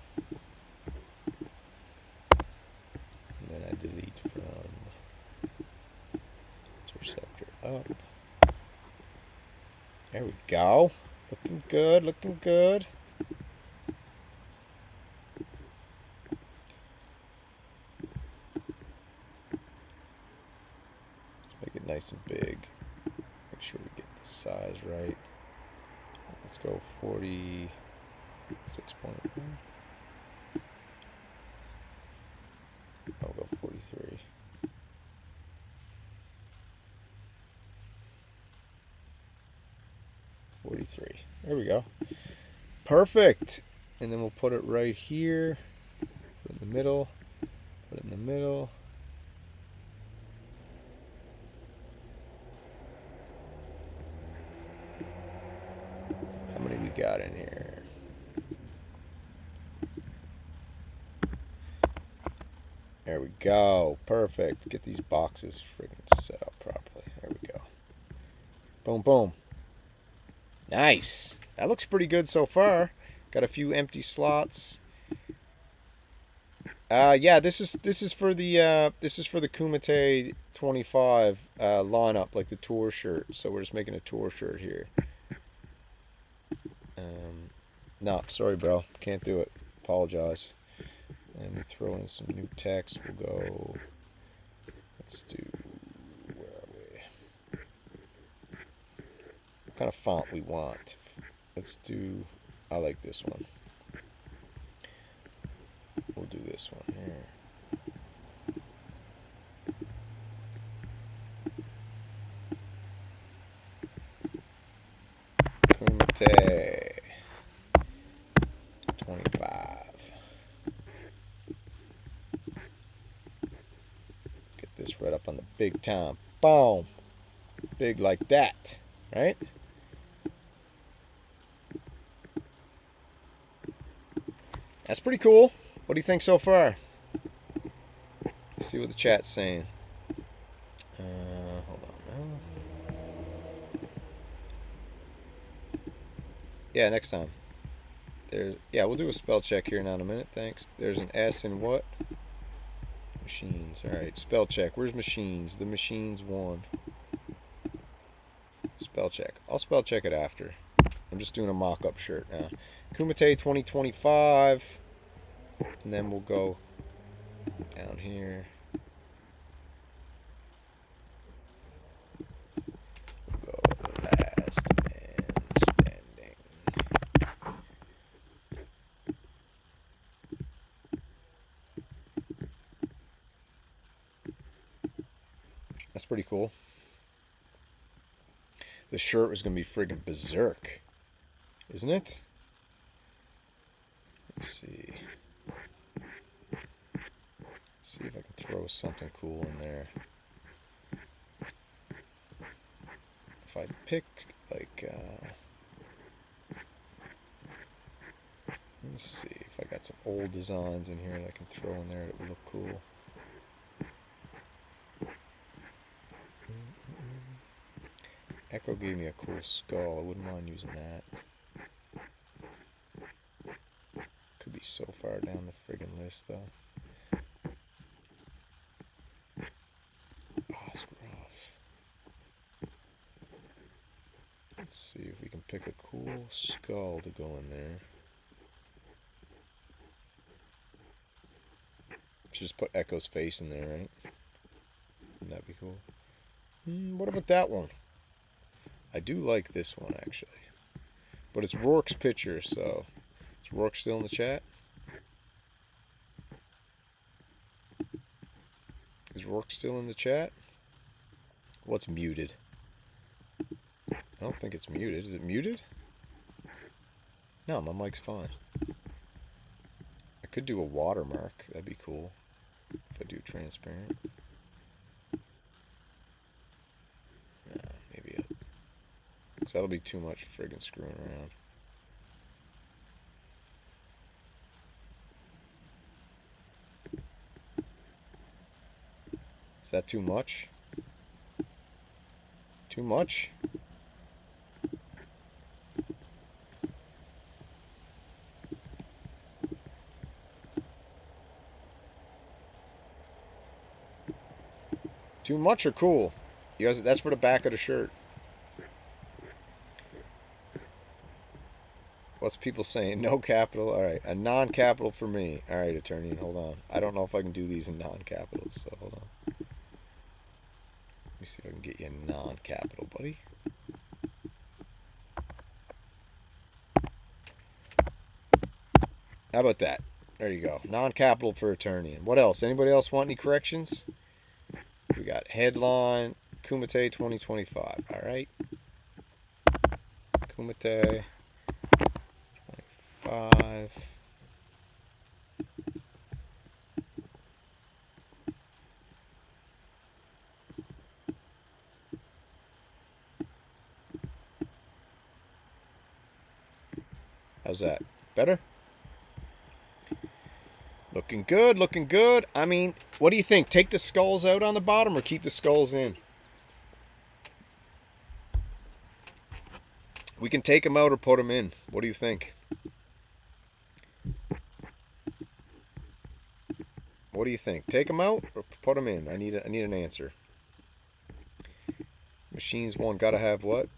and then I delete from Interceptor up. There we go. Looking good, looking good. Nice and big. Make sure we get the size right. Let's go 46.1. I'll go 43. There we go. Perfect. And then we'll put it right here. Put it in the middle. Put it in the middle. How many we got in here? There we go. Perfect. Get these boxes friggin' set up properly. There we go. Boom, boom. Nice. That looks pretty good so far. Got a few empty slots. Yeah, this is for the Kumite 25 lineup, like the tour shirt. So we're just making a tour shirt here. No, sorry, bro. Can't do it. Apologize. Let me throw in some new text. We'll go. Let's do. Where are we? What kind of font we want? Let's do. I like this one. We'll do this one here. Kumite 25. Get this right up on the big time. Boom. Big like that, right? That's pretty cool. What do you think so far? Let's see what the chat's saying. Hold on now. Yeah, next time. Yeah, we'll do a spell check here now in a minute. Thanks. There's an S in what? Machines. All right, spell check. Where's machines? The machines 1. Spell check. I'll spell check it after. I'm just doing a mock-up shirt now. Kumite 2025. And then we'll go down here. We'll go last man standing. That's pretty cool. The shirt was going to be friggin' berserk, isn't it? Let's see. See if I can throw something cool in there. If if I pick like, let me see if I got some old designs in here that I can throw in there that would look cool. Echo gave me a cool skull. I wouldn't mind using that. Could be so far down the friggin' list though. Ah, it's rough. Let's see if we can pick a cool skull to go in there. Just put Echo's face in there, right? Wouldn't that be cool? What about that one? I do like this one, actually. But it's Rourke's picture, so... Is Rourke still in the chat? Is Rourke still in the chat? What's muted? I don't think it's muted. Is it muted? No, my mic's fine. I could do a watermark. That'd be cool. If I do transparent. No, maybe it. Because that'll be too much friggin' screwing around. Is that too much? Too much? Too much or cool? You guys, that's for the back of the shirt. What's people saying? No capital? Alright, a non-capital for me. Alright, attorney, hold on. I don't know if I can do these in non-capitals, so hold on. Let me see if I can get you a non-capital, buddy. How about that? There you go. Non-capital for attorney. And what else? Anybody else want any corrections? We got headline Kumite 2025. All right. Kumite 25. How's that? Better? Looking good, looking good. I mean, what do you think? Take the skulls out on the bottom or keep the skulls in? We can take them out or put them in. What do you think? What do you think? Take them out or put them in? I need an answer. Machines one, gotta have what?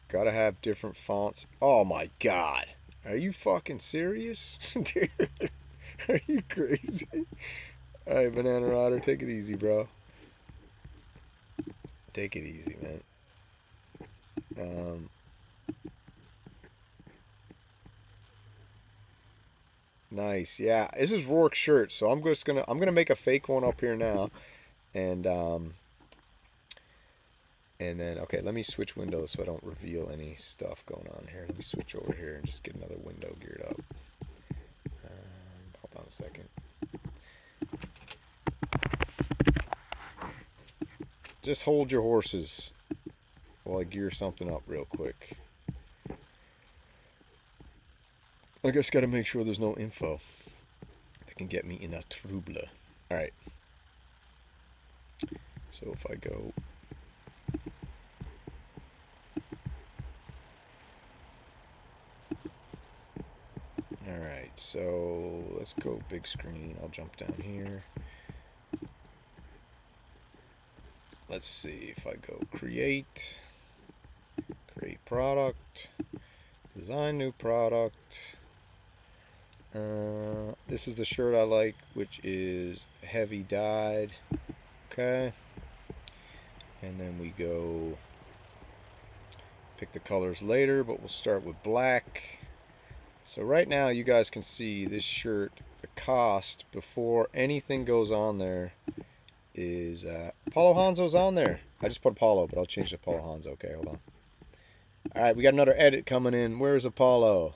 Gotta have different fonts. Oh my god. Are you fucking serious? Dude. Are you crazy? Alright, Banana Rodder, take it easy, bro. Take it easy, man. Nice, yeah. This is Rourke's shirt, so I'm gonna make a fake one up here now, and then okay, let me switch windows so I don't reveal any stuff going on here. Let me switch over here and just get another window geared up. Hold on a second. Just hold your horses while I gear something up real quick. I just got to make sure there's no info that can get me in a trouble. Alright. So if I go... Alright, so let's go big screen. I'll jump down here. Let's see if I go create product, design new product. This is the shirt I like, which is heavy dyed. Okay. And then we go pick the colors later, but we'll start with black. So right now you guys can see this shirt, the cost before anything goes on there is Apollo Hanzo's on there. I just put Apollo, but I'll change to Apollo Hanzo. Okay, hold on. Alright, we got another edit coming in. Where's Apollo?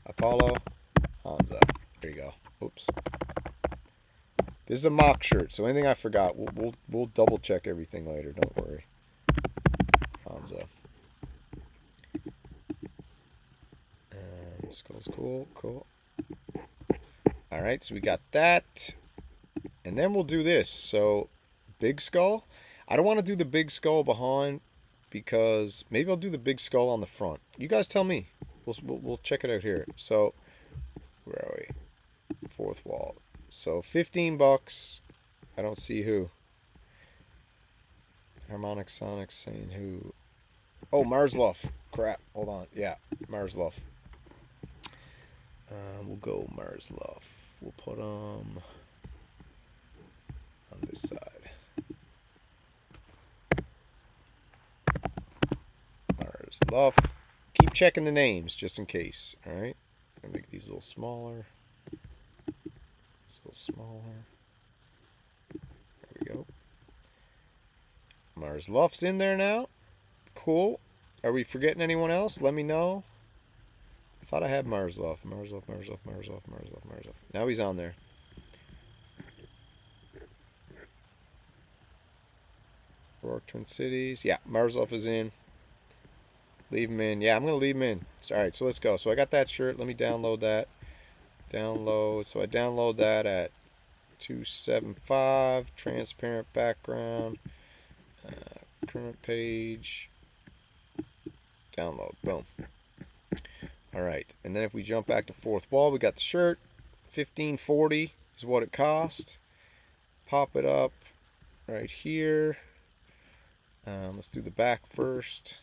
Apollo Hanzo. There you go. Oops. This is a mock shirt, so anything I forgot, we'll double check everything later. Don't worry. Gonzo. Skull's cool, cool. Alright, so we got that. And then we'll do this. So, big skull. I don't want to do the big skull behind because maybe I'll do the big skull on the front. You guys tell me. We'll check it out here. So, where are we? Fourth wall. So, 15 bucks. I don't see who. Harmonic Sonic saying who. Oh, Marsluff. Crap. Hold on. Yeah, Marsluff. We'll go Marsluff. We'll put on this side. Marsluff. Keep checking the names just in case. Alright. I'll make these a little smaller. A little smaller. There we go. Marsluff's in there now. Cool. Are we forgetting anyone else? Let me know. I thought I had Marsluff. Marsluff. Now he's on there. Rourke Twin Cities. Yeah, Marsluff is in. Leave him in. Yeah, I'm going to leave him in. Alright, so let's go. So I got that shirt. Let me download that. Download. So I download that at 275. Transparent background. Current page. Download. Boom. Alright, and then if we jump back to fourth wall, we got the shirt. $15.40 is what it cost. Pop it up right here. Let's do the back first.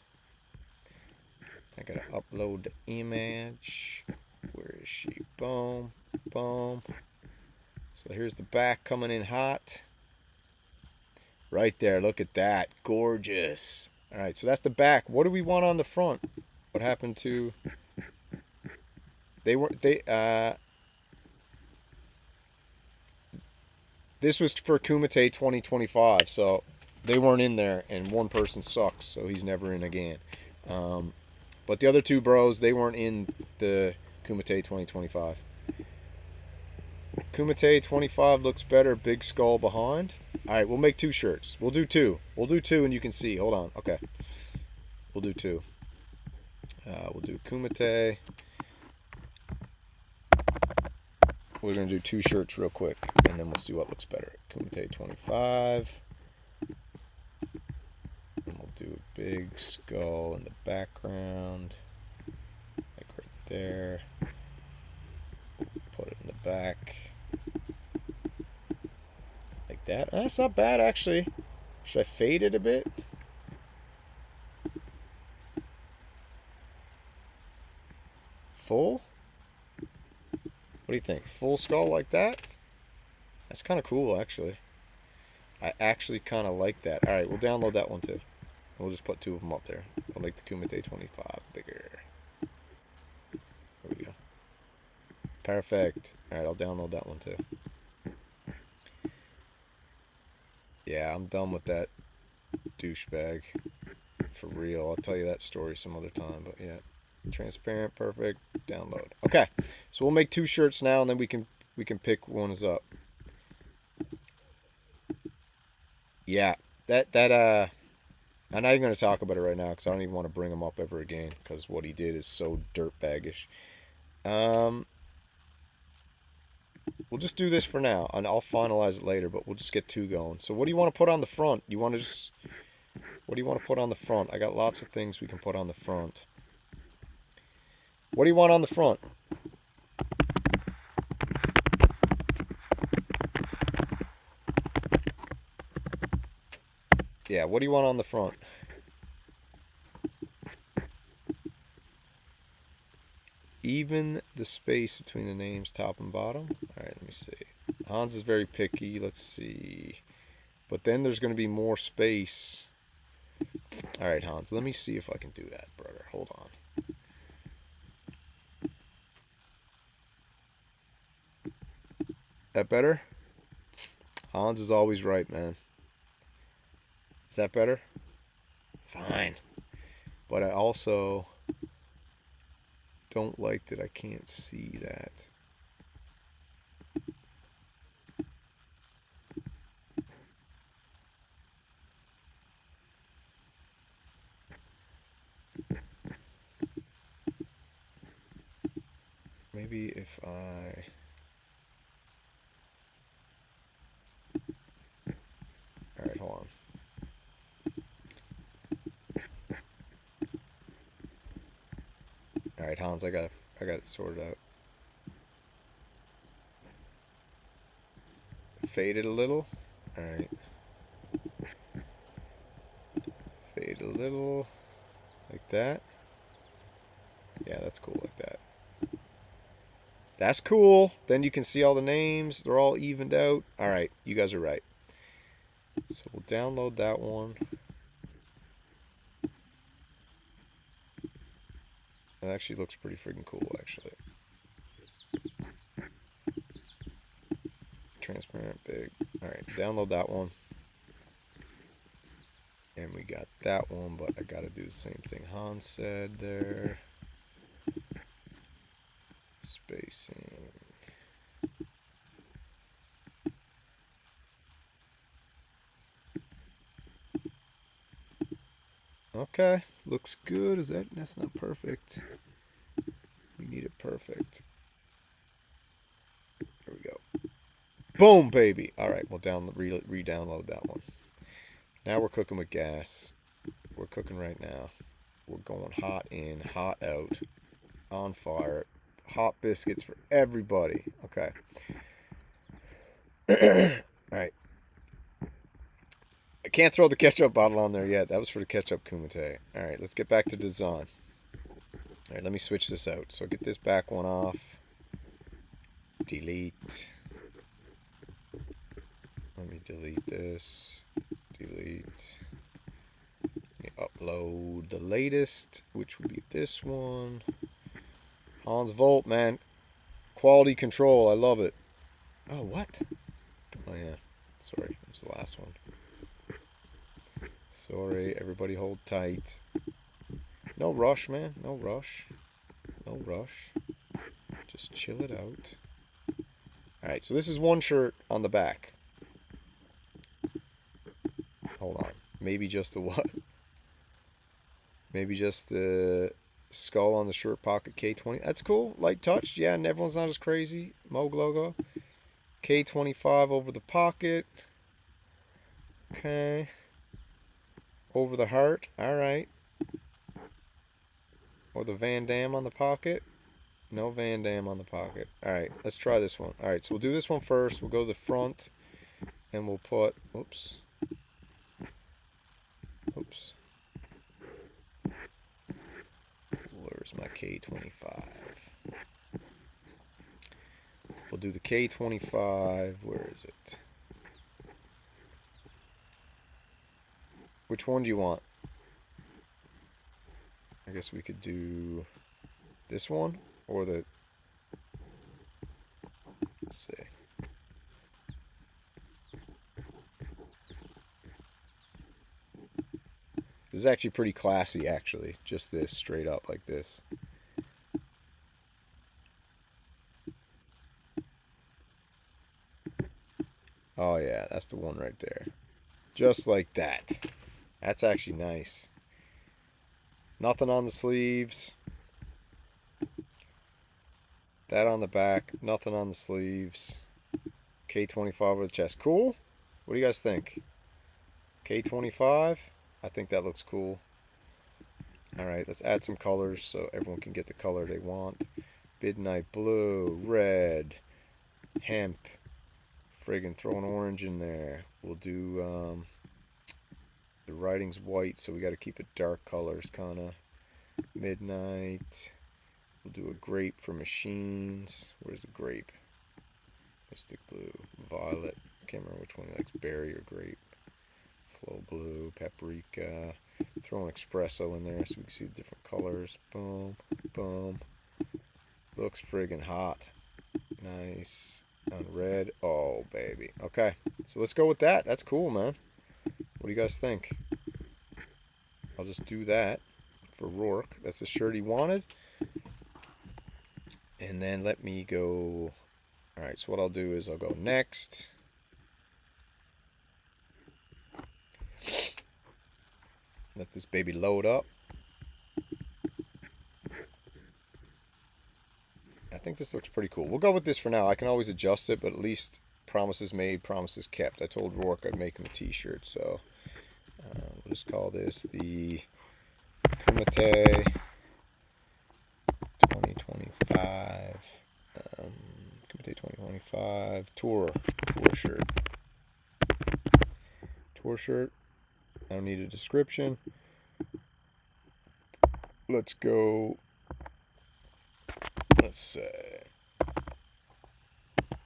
I gotta upload the image. Where is she? Boom, boom. So here's the back coming in hot. Right there, look at that. Gorgeous. Alright, so that's the back. What do we want on the front? What happened to... This was for Kumite 2025, so they weren't in there, and one person sucks, so he's never in again. But the other two bros, they weren't in the Kumite 2025. Kumite 25 looks better, big skull behind. Alright, we'll make two shirts. We'll do two. We'll do two, and you can see. Hold on. Okay. We'll do two. We'll do Kumite. We're going to do two shirts real quick, and then we'll see what looks better. Kumite 25. And we'll do a big skull in the background. Like right there. Put it in the back. Like that. That's not bad, actually. Should I fade it a bit? Full? What do you think? Full skull like that? That's kind of cool, actually. I actually kind of like that. Alright, we'll download that one too. We'll just put two of them up there. I'll make the Kumite 25 bigger. There we go. Perfect. Alright, I'll download that one too. Yeah, I'm done with that douchebag. For real. I'll tell you that story some other time, but yeah. Transparent, perfect, download. Okay, so we'll make two shirts now, and then we can pick one is up. Yeah, I'm not even going to talk about it right now because I don't even want to bring him up ever again because what he did is so dirtbaggish. We'll just do this for now, and I'll finalize it later, but we'll just get two going. So what do you want to put on the front? You want to just... What do you want to put on the front? I got lots of things we can put on the front. What do you want on the front? Yeah, what do you want on the front? Even the space between the names top and bottom. Alright, let me see. Hans is very picky. Let's see. But then there's going to be more space. Alright, Hans, let me see if I can do that, brother. Hold on. That better? Hans is always right, man. Is that better? Fine. But I also don't like that I can't see that. maybe if I... Alright, hold on. Alright, Hans, I got it sorted out. Fade it a little. Alright. Fade a little. Like that. Yeah, that's cool like that. That's cool. Then you can see all the names. They're all evened out. Alright, you guys are right. So we'll download that one. It actually looks pretty freaking cool, actually. Transparent, big. Alright, download that one. And we got that one, but I gotta do the same thing Hans said there. Spacing. Okay, looks good. That's not perfect. We need it perfect. There we go. Boom, baby. All right, we'll re-download that one. Now we're cooking with gas. We're cooking right now. We're going hot in, hot out, on fire. Hot biscuits for everybody. Okay. All right. I can't throw the ketchup bottle on there yet. That was for the ketchup kumite. All right, let's get back to design. All right, let me switch this out. So get this back one off. Delete. Let me delete this. Delete. Let me upload the latest, which would be this one. Hans Volt, man. Quality control. I love it. Oh, what? Oh, yeah. Sorry. That was the last one. Sorry. Everybody hold tight. No rush, man. No rush. No rush. Just chill it out. Alright, so this is one shirt on the back. Hold on. Maybe just the what? Maybe just the skull on the shirt pocket. K20. That's cool. Light touch. Yeah, and everyone's not as crazy. Moog logo. K25 over the pocket. Okay. Over the heart. Alright. Or the Van Damme on the pocket. No Van Damme on the pocket. Alright, let's try this one. Alright, so we'll do this one first. We'll go to the front. And we'll put... Oops. Oops. Where's my K25? We'll do the K25. Where is it? Which one do you want? I guess we could do this one or the... Let's see. This is actually pretty classy, actually. Just this, straight up like this. Oh yeah, that's the one right there. Just like that. That's actually nice. Nothing on the sleeves. That on the back. Nothing on the sleeves. K25 over the chest. Cool? What do you guys think? K25? I think that looks cool. Alright, let's add some colors so everyone can get the color they want. Midnight blue, red, hemp. Friggin' throw an orange in there. We'll do, the writing's white, so we got to keep it dark colors, kind of. Midnight. We'll do a grape for machines. Where's the grape? Mystic blue, violet. I can't remember which one he likes, berry or grape. Flow blue, paprika. Throw an espresso in there so we can see the different colors. Boom, boom. Looks friggin' hot. Nice. On red. Oh, baby. Okay, so let's go with that. That's cool, man. What do you guys think? I'll just do that for Rourke. That's the shirt he wanted. And then let me go. Alright, so what I'll do is I'll go next. Let this baby load up. I think think this looks pretty cool. We'll go with this for now. I can always adjust it, but at least promises made, promises kept. I told Rourke I'd make him a t-shirt, so we'll just call this the Kumite 2025 Kumite 2025 tour shirt. Tour shirt. I don't need a description. Let's go. Let's say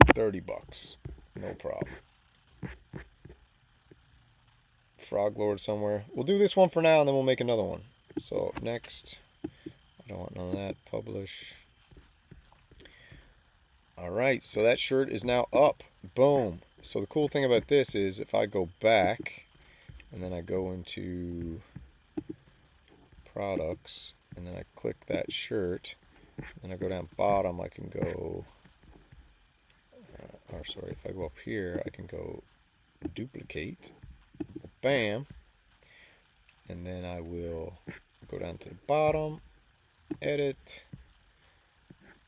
$30. No problem. Frog Lord somewhere. We'll do this one for now, and then we'll make another one. So next, I don't want none of that. Publish. All right, so that shirt is now up. Boom. So the cool thing about this is if I go back, and then I go into products, and then I click that shirt, and I go down bottom, I can go, or sorry, if I go up here, I can go duplicate, bam, and then I will go down to the bottom, edit,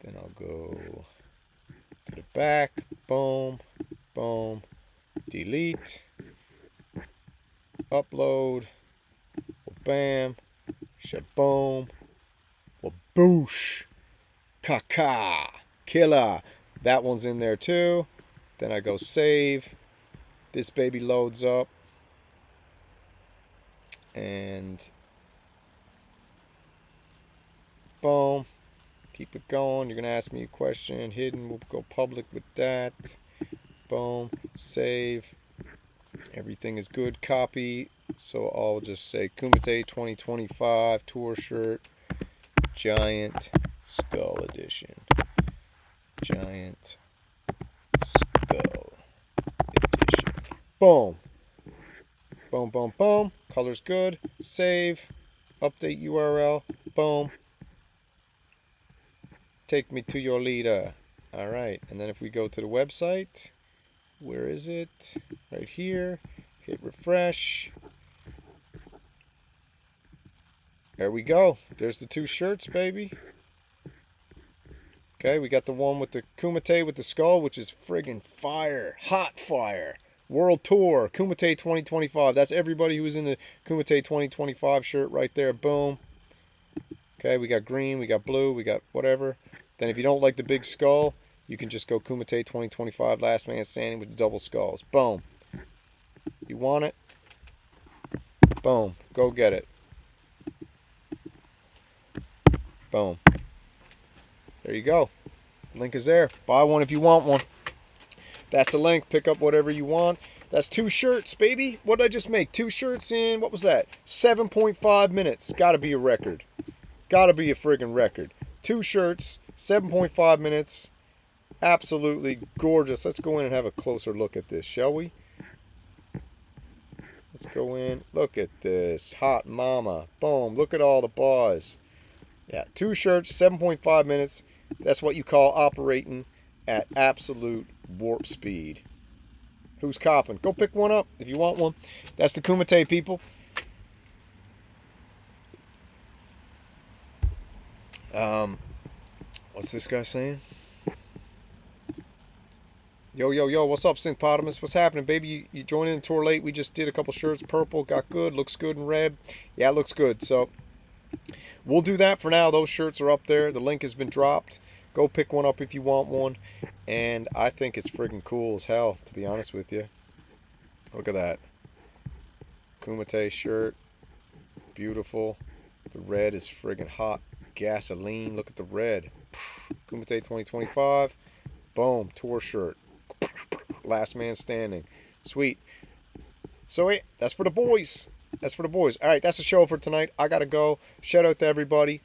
then I'll go to the back, boom, boom, delete, upload, bam, shaboom, boosh, kaka, killer. That one's in there too. Then I go save. This baby loads up. And boom. Keep it going. You're going to ask me a question. Hidden. We'll go public with that. Boom. Save. Everything is good. Copy. So I'll just say Kumite 2025 tour shirt. Giant Skull Edition. Giant Skull Edition. Boom. Boom, boom, boom. Color's good. Save. Update URL. Boom. Take me to your leader. Alright. And then if we go to the website, where is it? Right here. Hit refresh. There we go. There's the two shirts, baby. Okay, we got the one with the Kumite with the skull, which is friggin' fire. Hot fire. World Tour. Kumite 2025. That's everybody who's in the Kumite 2025 shirt right there. Boom. Okay, we got green, we got blue, we got whatever. Then if you don't like the big skull, you can just go Kumite 2025 Last Man Standing with the double skulls. Boom. You want it? Boom. Go get it. Boom. There you go. Link is there. Buy one if you want one. That's the link. Pick up whatever you want. That's two shirts, baby. What did I just make? Two shirts in, what was that? 7.5 minutes. Gotta be a record. Gotta be a friggin' record. Two shirts, 7.5 minutes. Absolutely gorgeous. Let's go in and have a closer look at this, shall we? Let's go in. Look at this. Hot mama. Boom. Look at all the bars. Yeah, two shirts, 7.5 minutes. That's what you call operating at absolute warp speed. Who's copping? Go pick one up if you want one. That's the Kumite, people. What's this guy saying? Yo, yo, yo, what's up, Synthpotamus? What's happening, baby? You joined in the tour late. We just did a couple shirts. Purple, got good. Looks good in red. Yeah, it looks good. So we'll do that for now. Those shirts are up there. The link has been dropped. Go pick one up if you want one. And I think it's friggin' cool as hell, to be honest with you. Look at that. Kumite shirt. Beautiful. The red is friggin' hot gasoline. Look at the red. Kumite 2025. Boom. Tour shirt. Last man standing. Sweet. So, hey, that's for the boys. That's for the boys. All right, that's the show for tonight. I got to go. Shout out to everybody.